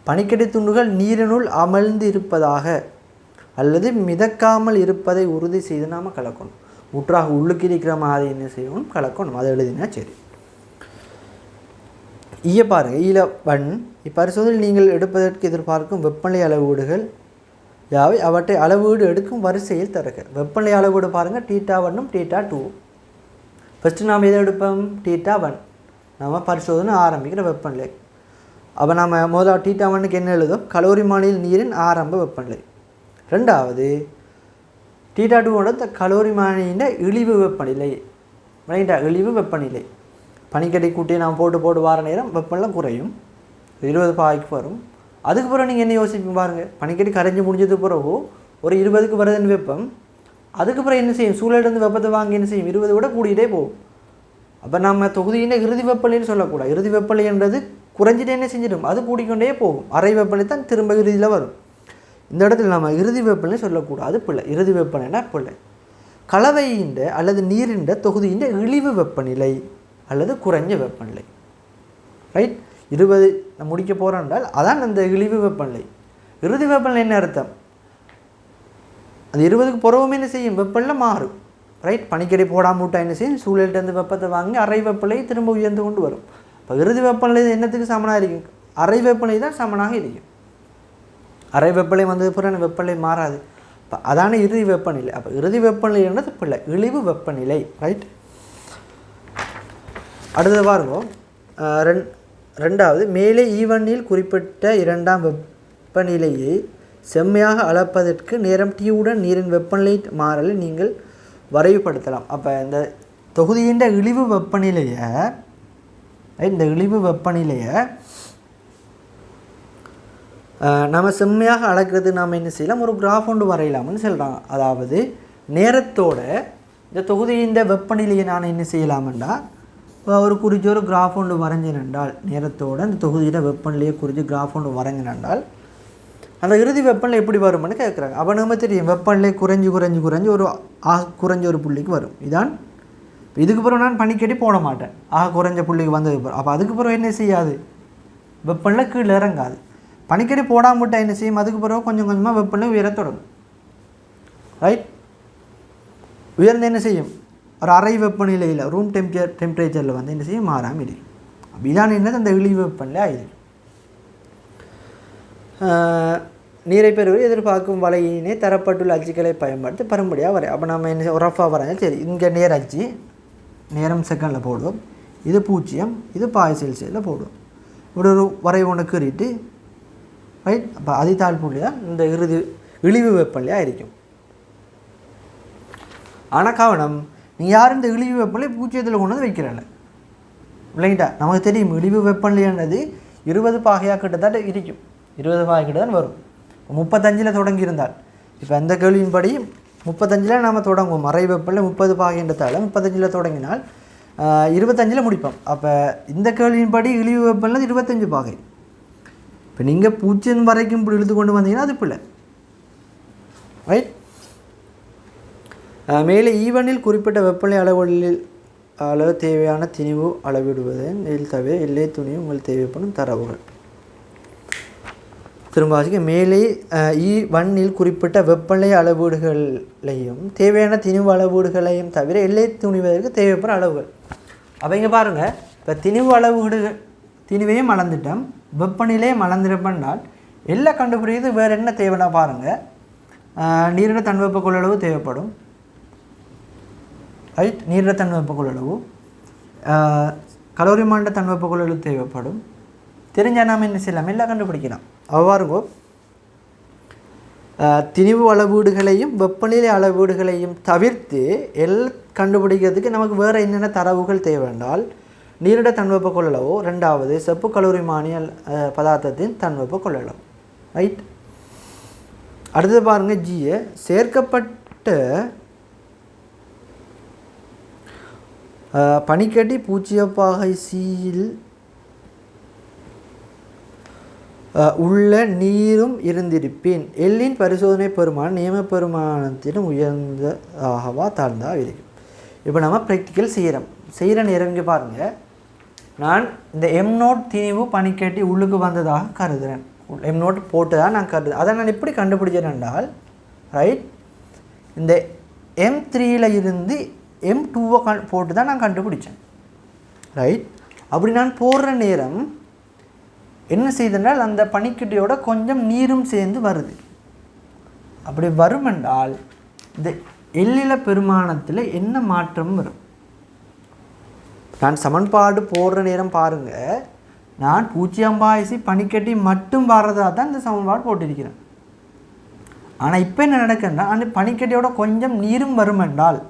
பனிக்கட்டி துண்டுகள் நீரினுள் அமர்ந்து இருப்பதாக அல்லது மிதக்காமல் இருப்பதை உறுதி செய்து நாம் கலக்கணும். முற்றாக உள்ளுக்கு இருக்கிற மாதிரி என்ன செய்யணும்? கலக்கணும். அதை எழுதினா சரி. ஈய பாருங்கள். ஈல வன் இப்பரிசோதனையில் நீங்கள் எடுப்பதற்கு எதிர்பார்க்கும் வெப்பநிலை அளவீடுகள் யாவை? அவற்றை அளவீடு எடுக்கும் வரிசையில் தருக. வெப்பநிலை அளவீடு பாருங்கள். θ1 θ2. ஃபஸ்ட்டு நாம் எதை எடுப்போம்? θ1. நாம் பரிசோதனை ஆரம்பிக்கிற வெப்பநிலை. அப்போ நாம் முதல்ல θ1க்கு என்ன எழுதும்? கலோரி மானியில் நீரின் ஆரம்ப வெப்பநிலை. ரெண்டாவது θ2 கலோரி மானியின் இழிவு வெப்பநிலை. இழிவு வெப்பநிலை. பனிக்கட்டி கூட்டியை நாம் போட்டு வார நேரம் வெப்பநிலை குறையும், 20 பாய்க்கு வரும். அதுக்கு பிறகு நீங்கள் என்ன யோசிப்பீங்க பாருங்கள். பனிக்கட்டி கரைஞ்சி முடிஞ்சது பிறகு ஒரு 20க்கு வருதுன்னு வெப்பம். அதுக்கு பிறகு என்ன செய்யும்? சூழலிருந்து வெப்பத்தை வாங்கி என்ன செய்யும்? 20 விட கூடிகிட்டே போகும். அப்போ நம்ம தொகுதியின் இறுதி வெப்பநிலைன்னு சொல்லக்கூடாது. இறுதி வெப்பநிலைன்றது குறைஞ்சிட்டே என்ன செஞ்சிடும்? அது கூடிக்கொண்டே போகும். அரை வெப்பநிலை தான் திரும்ப இறுதியில் வரும். இந்த இடத்துல நம்ம இறுதி வெப்பநிலை சொல்லக்கூடாது, பிள்ளை. இறுதி வெப்பநிலைனா பிள்ளை கலவையின் அல்லது நீரின் தொகுதியின் இழிவு வெப்பநிலை அல்லது குறைஞ்ச வெப்பநிலை. ரைட்? 20 முடிக்க போகிறோம் என்றால் அதான் அந்த இழிவு வெப்பநிலை. இறுதி வெப்பநிலை என்ன அர்த்தம்? அது 20க்கு பிறகுமே என்ன செய்யும்? வெப்பநிலை மாறும். ரைட்? பனிக்கடி போடாமல் விட்டால் என்ன செய்யும்? சூழலிருந்து வெப்பத்தை வாங்கி அரை வெப்பநிலை திரும்ப உயர்ந்து கொண்டு வரும். இப்போ இறுதி வெப்பநிலை என்னத்துக்கு சமனாக இருக்கும்? அரை வெப்பநிலை தான் சமனாக இருக்கும். அரை வெப்பநிலை வந்தது பிறகு வெப்பநிலை மாறாது. இப்போ அதான இறுதி வெப்பநிலை. அப்போ இறுதி வெப்பநிலை என்னது? பிள்ளை இழிவு வெப்பநிலை. ரைட்? அடுத்தது பாருங்க. ரெண்டாவது மேலே ஈவனில் குறிப்பிட்ட இரண்டாம் வெப்பநிலையை செம்மையாக அளப்பதற்கு நேரம் T-உடன் நீரின் வெப்பநிலை மாறலை நீங்கள் வரைவுபடுத்தலாம். அப்போ இந்த தொகுதியின் இழிவு வெப்பநிலையை நம்ம செம்மையாக அளக்கிறது நாம் என்ன செய்யலாம், ஒரு கிராஃப் ஒன்று வரையலாம்னு சொல்கிறாங்க. அதாவது நேரத்தோட இந்த தொகுதியின் வெப்பநிலையை நான் என்ன செய்யலாம்னா ஒரு குறித்து ஒரு கிராஃப் ஒன்று வரைஞ்சினென்றால், நேரத்தோட இந்த தொகுதியில் வெப்பநிலையை குறித்து கிராஃப் ஒன்று வரைஞ்சினென்றால் அந்த இறுதி வெப்பநிலை எப்படி வரும்னு கேட்குறாங்க. அப்போ நம்ம தெரியும் வெப்பநிலை குறைஞ்சி குறைஞ்சி குறைஞ்சி ஒரு குறைஞ்ச ஒரு புள்ளிக்கு வரும். இதான் இதுக்கு பிறகு நான் பனிக்கட்டி போட மாட்டேன், குறைஞ்ச புள்ளிக்கு வந்ததுக்கு பிறகு. அப்போ அதுக்கு பிறகு என்ன செய்யாது, வெப்பநிலை கீழே இறங்காது. பனிக்கட்டி போடாமல் விட்டால் என்ன செய்யும், அதுக்கு பிறகு கொஞ்சம் கொஞ்சமாக வெப்பநிலை உயர தொடங்கும். ரைட், உயர்ந்து என்ன செய்யும், ஒரு அறை வெப்பநிலையில் ரூம் டெம்பரேச்சரில் வந்து என்ன செய்யும், மாறாமல் இருக்கும். அப்போ இதான் என்னது, அந்த இழிவு வெப்பநிலை ஆயிடும். நீரை பெறுவது எதிர்பார்க்கும் வலையினை தரப்பட்டுள்ள அச்சுக்களை பயன்படுத்தி பரம்படியாக வரை. அப்போ நம்ம என்ன ரஃபாக வரைஞ்சா சரி, இங்கே நேர அச்சு நேரம் செகண்டில் போடுவோம், இது 0, இது π°C போடுவோம். இப்படி ஒரு வரை ஒன்று கீறிட்டு ரைட். அப்போ அதிதாழ் புள்ளி தான் இந்த இழிவு வெப்பநிலையாக இருக்கும். ஆனால் கவனம், நீங்கள் யாரும் இந்த இழிவு வெப்பநிலை 0 கொண்டு வந்து வைக்கிறாங்க இல்லைங்கிட்டா. நமக்கு தெரியும் இழிவு வெப்பநிலையானது 20 பாகையாக கிட்டத்தட்ட இருக்கும், 20 பாகை கிட்ட தான் வரும். 35 தொடங்கி இருந்தால், இப்போ அந்த கேள்வியின்படி 35 நாம் தொடங்குவோம். அறை வெப்பநிலை 30 பாகைன்றதால 35 தொடங்கினால் 25 முடிப்போம். அப்போ இந்த கேள்வியின்படி இழிவு வெப்பநிலை 25 பாகை. இப்போ நீங்கள் 0 வரைக்கும் இப்படி இழுத்து கொண்டு வந்தீங்கன்னா அது பிள்ளை. ரைட். மேலே ஈவனில் குறிப்பிட்ட வெப்பநிலை அளவு தேவையான திணிவு அளவிடுவதன் தவிர எல்லை துணிவு உங்கள் தேவைப்படும் தரவுகள். திரும்ப வாசிக்க, மேலே E1இல் குறிப்பிட்ட வெப்பநிலை அளவீடுகளையும் தேவையான திணிவு அளவீடுகளையும் தவிர எல்லை துணிவதற்கு தேவைப்படுற அளவுகள். அப்போ இங்கே பாருங்கள், இப்போ திணிவு அளவீடுகள் திணிவையும் அளந்துட்டோம், வெப்பநிலையும் அளந்துட்டோம்னால் எல்லாம் கண்டுபிடிக்கிறது வேறு என்ன தேவைன்னா பாருங்கள், நீரிட தன்வெப்ப கொள்ளளவு தேவைப்படும். ரைட், நீரிட தன்வெப்ப கொள்ளளவு, கலோரி மாண்ட தன்வெப்ப கொள்ளளவு தேவைப்படும். தெரிஞ்சால் நாம் என்ன செய்யலாம், எல்லாம் கண்டுபிடிக்கலாம். அவ்வாறுங்கோ திணிவு அளவீடுகளையும் வெப்பநிலை அளவீடுகளையும் தவிர்த்து எல்லாம் கண்டுபிடிக்கிறதுக்கு நமக்கு வேறு என்னென்ன தரவுகள் தேவைன்றால், நீரிட தன்வெப்ப கொள்ளளவு, ரெண்டாவது செப்பு கலோரிமானிய பதார்த்தத்தின் தன்வெப்ப கொள்ளளவு. ரைட். அடுத்தது பாருங்கள், ஜியை சேர்க்கப்பட்ட பனிக்கட்டி 0 பாகை C-யில் உள்ள நீரும் இருந்திருப்பின் எல்லின் பரிசோதனை பெருமானம் நியம பெருமானத்திலும் உயர்ந்ததாகவா தாழ்ந்தா இருக்கும். இப்போ நம்ம ப்ராக்டிக்கல் செய்கிற நேரம் இங்கே பாருங்கள், நான் இந்த M0 திணிவு பனிக்கட்டி உள்ளுக்கு வந்ததாக கருதுகிறேன். M0 போட்டு தான் நான் கருதுறேன். அதை நான் எப்படி கண்டுபிடிச்சேன் என்றால், ரைட், இந்த M3யில் இருந்து M2 போட்டு தான் நான் கண்டுபிடிச்சேன். ரைட். அப்படி நான் போடுற நேரம் என்ன செய்தென்றால், அந்த பனிக்கட்டியோட கொஞ்சம் நீரும் சேர்ந்து வருது. அப்படி வரும் என்றால் இந்த எல்லில பெருமானத்தில் என்ன மாற்றம் வரும். நான் சமன்பாடு போடுற நேரம் பாருங்கள், நான் 0 பனிக்கட்டி மட்டும் வர்றதாக தான் இந்த சமன்பாடு போட்டிருக்கிறேன். ஆனால் இப்போ என்ன நடக்குன்னா, அந்த பனிக்கட்டியோட கொஞ்சம் நீரும் வரும் என்றால்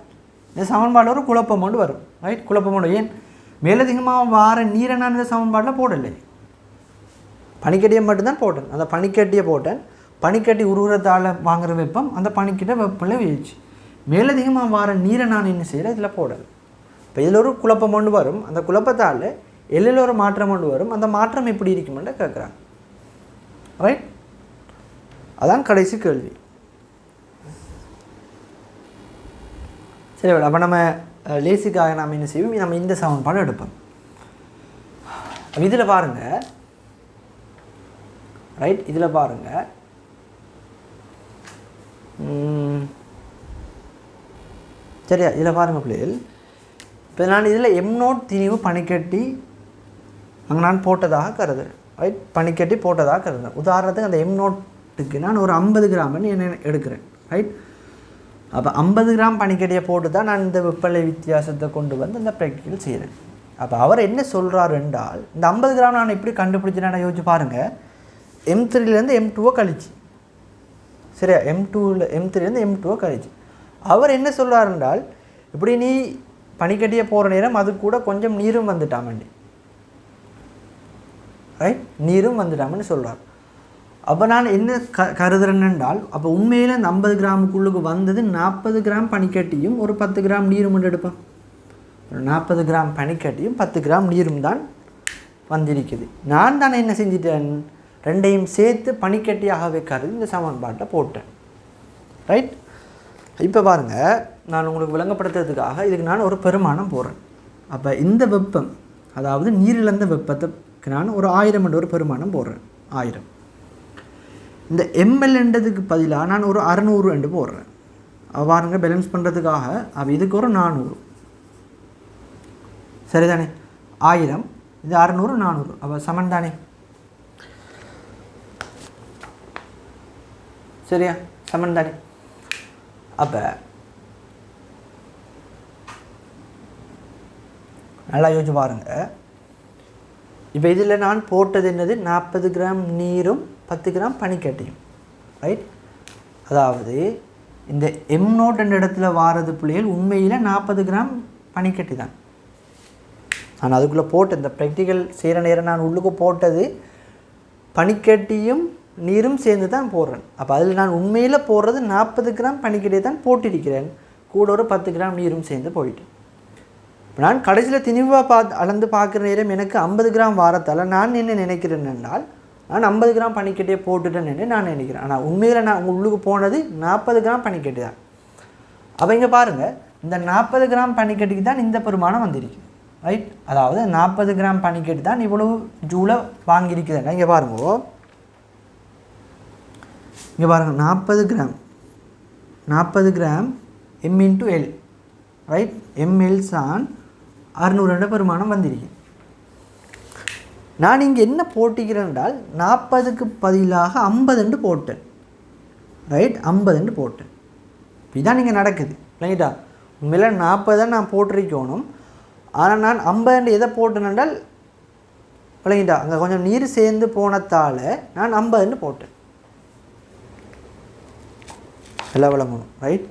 இந்த சமன்பாடில் ஒரு குழப்பம் கொண்டு வரும். ரைட், குழப்பம் கொண்டு. ஏன் மேலதிகமாக வார நீரை நான் இந்த சமன்பாட்டில் போடலை, பனிக்கட்டியை மட்டும்தான் போட்டேன். அந்த பனிக்கட்டியை போட்டேன், பனிக்கட்டி உருகுறதால் வாங்குகிற வெப்பம் அந்த பனிக்கிட்ட வெப்பநிலை வீழ்ச்சி. மேலதிகமாக வார நீரை நான் என்ன செய்கிறேன், இதில் போடலை. இப்போ இதில் ஒரு குழப்பம் கொண்டு வரும், அந்த குழப்பத்தால் எல்லில் ஒரு மாற்றம் கொண்டு வரும். அந்த மாற்றம் எப்படி இருக்குமென்று கேட்குறாங்க. ரைட், அதான் கடைசி கேள்வி. சரி, அப்போ நம்ம லேசிக்காக நாம் என்ன செய்வோம், நம்ம இந்த சமன்பாடு எடுப்போம். இதில் பாருங்கள், ரைட், இதில் பாருங்கள், சரியா, இதில் பாருங்கள் பிள்ளைகள். இப்போ நான் இதில் M0 திணிவு பனிக்கட்டி அங்கே நான் போட்டதாக கருதுறேன். ரைட், பனிக்கட்டி போட்டதாக கருதுறேன். உதாரணத்துக்கு அந்த M0க்கு நான் ஒரு 50 கிராம்னு என்ன எடுக்கிறேன். ரைட், அப்போ 50 கிராம் பனிக்கட்டியை போட்டு தான் நான் இந்த வெப்பநிலை வித்தியாசத்தை கொண்டு வந்து இந்த ப்ராக்டிக்கல் செய்கிறேன். அப்போ அவர் என்ன சொல்கிறார் என்றால், இந்த 50 கிராம் நான் எப்படி கண்டுபிடிச்சேன்னு யோசிச்சு பாருங்கள். M3லேருந்து M2 கழிச்சு, சரியா, M3லேருந்து M2 கழிச்சு. அவர் என்ன சொல்கிறார் என்றால், இப்படி நீ பனிக்கட்டியை போகிற நேரம் அது கூட கொஞ்சம் நீரும் வந்துட்டாமண்டி. ரைட், நீரும் வந்துட்டாமன்னு சொல்கிறார். அப்போ நான் என்ன கருதுறேன் என்றால், அப்போ உண்மையில் இந்த 50 கிராமுக்குள்ளுக்கு வந்தது 40 கிராம் பனிக்கட்டியும் ஒரு 10 கிராம் நீரும் மட்டும் எடுப்பேன். 40 கிராம் பனிக்கட்டியும் 10 கிராம் நீரும் தான் வந்திருக்குது. நான் தானே என்ன செஞ்சிட்டேன், ரெண்டையும் சேர்த்து பனிக்கட்டியாகவே கருதி இந்த சமன்பாட்டை போட்டேன். ரைட். இப்போ பாருங்கள், நான் உங்களுக்கு விளங்கப்படுத்துறதுக்காக இதுக்கு நான் ஒரு பெருமானம் போடுறேன். அப்போ இந்த வெப்பம், அதாவது நீரிழந்த வெப்பத்துக்கு நான் ஒரு 1000 என்ற ஒரு பெருமானம் போடுறேன். 1000. இந்த எம்எல்ன்றதுக்கு பதிலாக நான் ஒரு 600 என்று போடுறேன். பாருங்க, பேலன்ஸ் பண்ணுறதுக்காக. அப்போ இதுக்கு ஒரு 400. சரிதானே? 1000, இது 600, 400. அப்போ சமன் தானே? சரியா? சமன் தானே? அப்போ நல்லா யோசிச்சு பாருங்க. இப்போ இதில் நான் போட்டது என்னது, 40 கிராம் நீரும் 10 கிராம் பனிக்கட்டியும். ரைட். அதாவது இந்த M0 என்ற இடத்துல வாரது பிள்ளைகள் உண்மையில் 40 கிராம் பனிக்கட்டி தான். நான் அதுக்குள்ளே போட்டு இந்த ப்ராக்டிக்கல் செய்கிற நேரம் நான் உள்ளுக்கு போட்டது பனிக்கட்டியும் நீரும் சேர்ந்து தான் போடுறேன். அப்போ அதில் நான் உண்மையில் போடுறது 40 கிராம் பனிக்கட்டியை தான் போட்டிருக்கிறேன். கூட ஒரு 10 கிராம் நீரும் சேர்ந்து போயிட்டு. நான் கடைசியில் திணிவாக அளந்து பார்க்குற நேரம் எனக்கு 50 கிராம் வாரத்தால் நான் என்ன நினைக்கிறேன் என்றால், நான் 50 கிராம் பனிக்கட்டியை போட்டுட்டேன்னு நான் நினைக்கிறேன். ஆனால் உண்மையில் நான் உள்ளுக்கு போனது 40 கிராம் பனிக்கட்டி தான். அப்போ இங்கே பாருங்கள், இந்த 40 கிராம் பனிக்கட்டிக்கு தான் இந்த பெருமானம் வந்திருக்கு. ரைட். அதாவது 40 கிராம் பனிக்கட்டி தான் இவ்வளவு ஜூலை வாங்கியிருக்குதுன்னா இங்கே பாருங்க, இங்கே பாருங்கள், 40 gram M×L. Right. ML San 600 பெருமானம் வந்திருக்கு. நான் இங்கே என்ன போட்டிக்கிறேன் என்றால், 40க்கு பதிலாக 50 போட்டேன். ரைட். 50 போட்டேன். இதுதான் இங்கே நடக்குது. இல்லைங்களா? உண்மையில் 40 நான் போட்டிருக்கணும். ஆனால் நான் 50 எதை போட்டேன் என்றால், இல்லைங்களா, அங்கே கொஞ்சம் நீர் சேர்ந்து போனதால் நான் 50 போட்டேன். எல்லாம் விளங்கணும். ரைட்.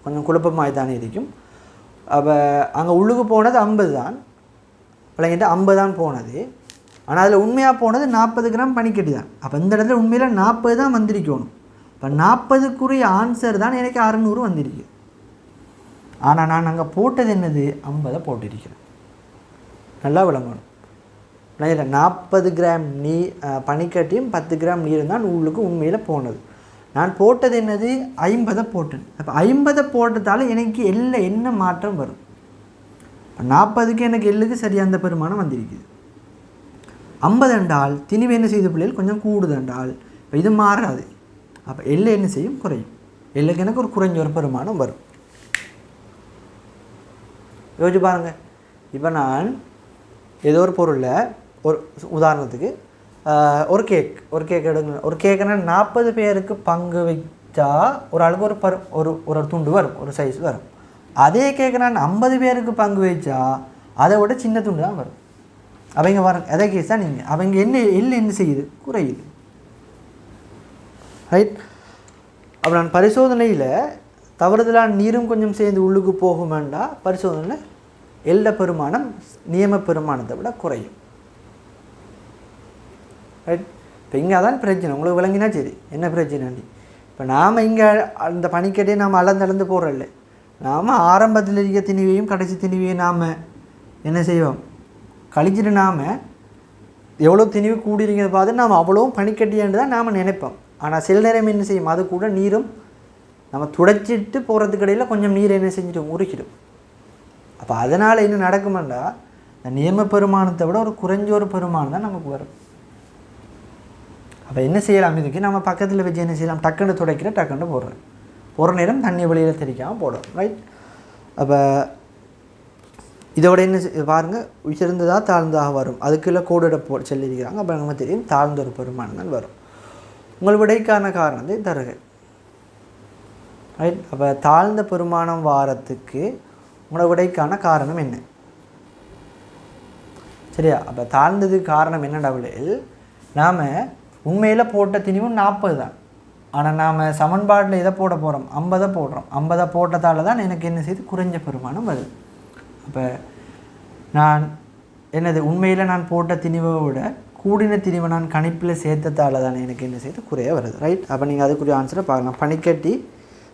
கொஞ்சம் குழப்பமாக தானே இருக்கும். அப்போ அங்கே உள்ளுக்கு போனது 50 தான். பிள்ளைங்கிட்ட 50 தான் போனது. ஆனால் அதில் உண்மையாக போனது 40 கிராம் பனிக்கட்டி தான். அப்போ இந்த இடத்துல உண்மையில் 40 தான் வந்திருக்கணும். இப்போ 40க்குரிய ஆன்சர் தான் எனக்கு 600 வந்திருக்கு. ஆனால் நான் அங்கே போட்டது என்னது, 50 போட்டிருக்கிறேன். நல்லா விளங்கணும். இல்லை, 40 கிராம் பனிக்கட்டியும் 10 கிராம் நீரும் தான் உள்ளுக்கு உண்மையில் போனது. நான் போட்டது என்னது, 50 போட்டேன். அப்போ 50 போட்டதால் எனக்கு எல்ல என்ன மாற்றம் வரும். இப்போ 40க்கு எனக்கு எல்லுக்கு சரியாக அந்த பெருமானம் வந்திருக்குது. 50 என்றால் திணிவு என்ன செய்த பிள்ளைகள் கொஞ்சம் கூடுது என்றால் இப்போ இது மாறாது. அப்போ எல்லை என்ன செய்யும், குறையும். எல்லுக்கு எனக்கு ஒரு குறைஞ்ச ஒரு பெருமானம் வரும். யோசிச்சு பாருங்கள். இப்போ நான் ஏதோ ஒரு பொருளில் ஒரு உதாரணத்துக்கு ஒரு கேக் எடுங்க. ஒரு கேக்குன்னா 40 பேருக்கு பங்கு வச்சா ஒரு ஆளுக்கு ஒரு துண்டு வரும், ஒரு சைஸ் வரும். அதே கேக்கு நான் 50 பேருக்கு பங்கு வச்சா அதை விட சின்ன துண்டு தான் வரும். அவங்க வர அதே கேஸ் தான் நீங்கள். அவங்க என்ன செய்யுது, குறையுது. ரைட். அப்போ நான் பரிசோதனையில் தவறுதலான நீரும் கொஞ்சம் சேர்ந்து உள்ளுக்கு போகுமெண்டா பரிசோதனையில் எல்ல பெருமானம் நியம பெருமானத்தை விட குறையும். ரைட். இப்போ இங்கே தான் பிரச்சனை. உங்களுக்கு விளங்கினா சரி, என்ன பிரச்சனை. இப்போ நாம் இங்கே அந்த பனிக்கட்டியை நாம் அளந்து போடுறோம்ல, நாம் ஆரம்பத்தில் இருக்க திணிவையும் கடைசி திணிவையும் நாம் என்ன செய்வோம், கழிச்சிட்டு நாம் எவ்வளோ திணிவு கூடியிருக்கிறத பார்த்து நாம் அவ்வளோவும் பனிக்கட்டியான்னு தான் நாம் நினைப்போம். ஆனால் சில நேரம் என்ன செய்யும், அது கூட நீரும் நம்ம துடைச்சிட்டு போகிறதுக்கு இடையில் கொஞ்சம் நீர் என்ன செஞ்சிடும், உருக்கிடும். அப்போ அதனால் என்ன நடக்குமெண்டா, இந்த நியம பெருமானத்தை விட ஒரு குறைஞ்ச ஒரு பெருமானம் தான் நமக்கு வரும். அப்போ என்ன செய்யலாம், இதுக்கு நம்ம பக்கத்தில் வச்சு என்ன செய்யலாம், டக்குன்னு துடைக்கிற டக்குன்னு போடுற நேரம் தண்ணி வெளியில் தெரிக்காமல் போடும். ரைட். அப்போ இதோட என்ன பாருங்கள், உயர்ந்ததாக தாழ்ந்தாக வரும். அதுக்குள்ளே கோடிட சொல்லியிருக்கிறாங்க. அப்போ நம்ம தெரியும் தாழ்ந்த ஒரு பெருமானம் தான் வரும். உங்கள் விடைக்கான காரணத்தை தருக. ரைட். அப்போ தாழ்ந்த பெருமானம் வாரத்துக்கு உங்களோட விடைக்கான காரணம் என்ன? சரியா? அப்போ தாழ்ந்ததுக்கு காரணம் என்ன டபுளில், நாம் உண்மையில் போட்ட திணிவும் 40 தான். ஆனால் நாம் சமன்பாட்டில் இதை போட போகிறோம், 50 போடுறோம். 50 போட்டதால் தான் எனக்கு என்ன செய்து குறைஞ்ச பெருமானம் வருது. அப்போ நான் என்னது உண்மையில் நான் போட்ட திணிவை விட கூடின திணிவை நான் கணிப்பில் சேர்த்ததால் தானே எனக்கு என்ன செய்யுது குறைய வருது. ரைட். அப்போ நீங்கள் அதுக்குரிய ஆன்சரை பார்க்கலாம். பனிக்கட்டி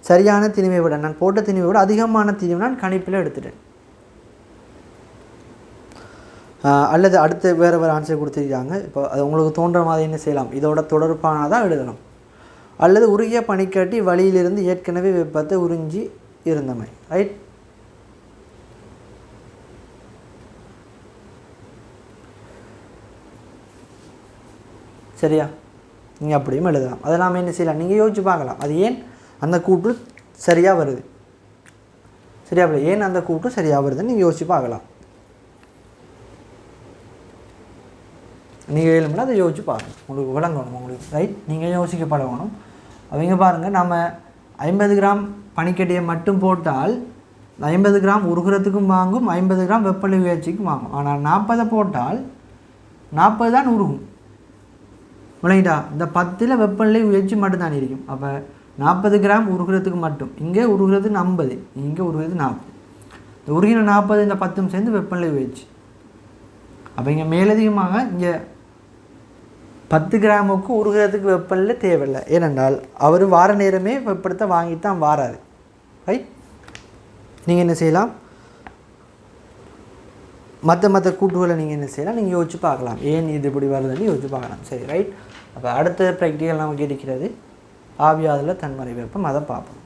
சரியான திணிவை விட நான் போட்ட திணிவை விட அதிகமான திணிவை நான் கணிப்பில் எடுத்துட்டேன். அல்லது அடுத்து வேறு ஆன்சர் கொடுத்துருக்காங்க. இப்போ அது உங்களுக்கு தோன்ற மாதிரி என்ன செய்யலாம், இதோட தொடர்பானதாக எழுதலாம். அல்லது உருகிய பனிக்கட்டி வழியிலிருந்து ஏற்கனவே வெப்பத்தை உறிஞ்சி இருந்தமை. ரைட். சரியா? நீங்கள் அப்படியும் எழுதலாம். அதெல்லாம் என்ன செய்யலாம், நீங்கள் யோசிச்சு பார்க்கலாம். அது ஏன் அந்த கூற்று சரியாக வருது, சரியா? ஏன் அந்த கூற்று சரியாக வருதுன்னு நீங்கள் யோசிச்சு பார்க்கலாம். நீங்கள் எழுதுனா அதை யோசிச்சு பாருங்கள், உங்களுக்கு விளங்கணும் உங்களுக்கு. ரைட். நீங்கள் யோசிக்க பழகணும். அவங்க பாருங்கள், நம்ம 50 கிராம் பனிக்கட்டியை மட்டும் போட்டால் 50 கிராம் உருகுறதுக்கும் வாங்கும், 50 கிராம் வெப்பநிலை உயர்ச்சிக்கும் வாங்கும். ஆனால் 40 போட்டால் 40 தான் உருகும். விளங்கிட்டா? இந்த 10 வெப்பநிலை உயர்ச்சி மட்டும் தான் இருக்கும். அப்போ 40 கிராம் உருகுறதுக்கு மட்டும், இங்கே உருகுறது 50, இங்கே உருகுறது 40. இந்த உருகின 40 இந்த 10 சேர்ந்து வெப்பநிலை உயர்ச்சி. அப்போ இங்கே மேலதிகமாக இங்கே 10 கிராமுக்கு உருகிறதுக்கு வெப்பநிலை தேவையில்லை. ஏனென்றால் அவர் வார நேரமே வெப்பத்தை வாங்கிட்டு தான் வாராரு. ரைட். நீங்கள் என்ன செய்யலாம், மற்ற கூட்டுகளை நீங்கள் என்ன செய்யலாம், நீங்கள் யோசிச்சு பார்க்கலாம், ஏன் இது இப்படி வருதுன்னு யோசிச்சு பார்க்கலாம். சரி. ரைட். அப்போ அடுத்த ப்ராக்டிக்கல் நமக்கு இருக்கிறது ஆவியாதலில் தன்மறை வெப்பம், அதை பார்ப்போம்.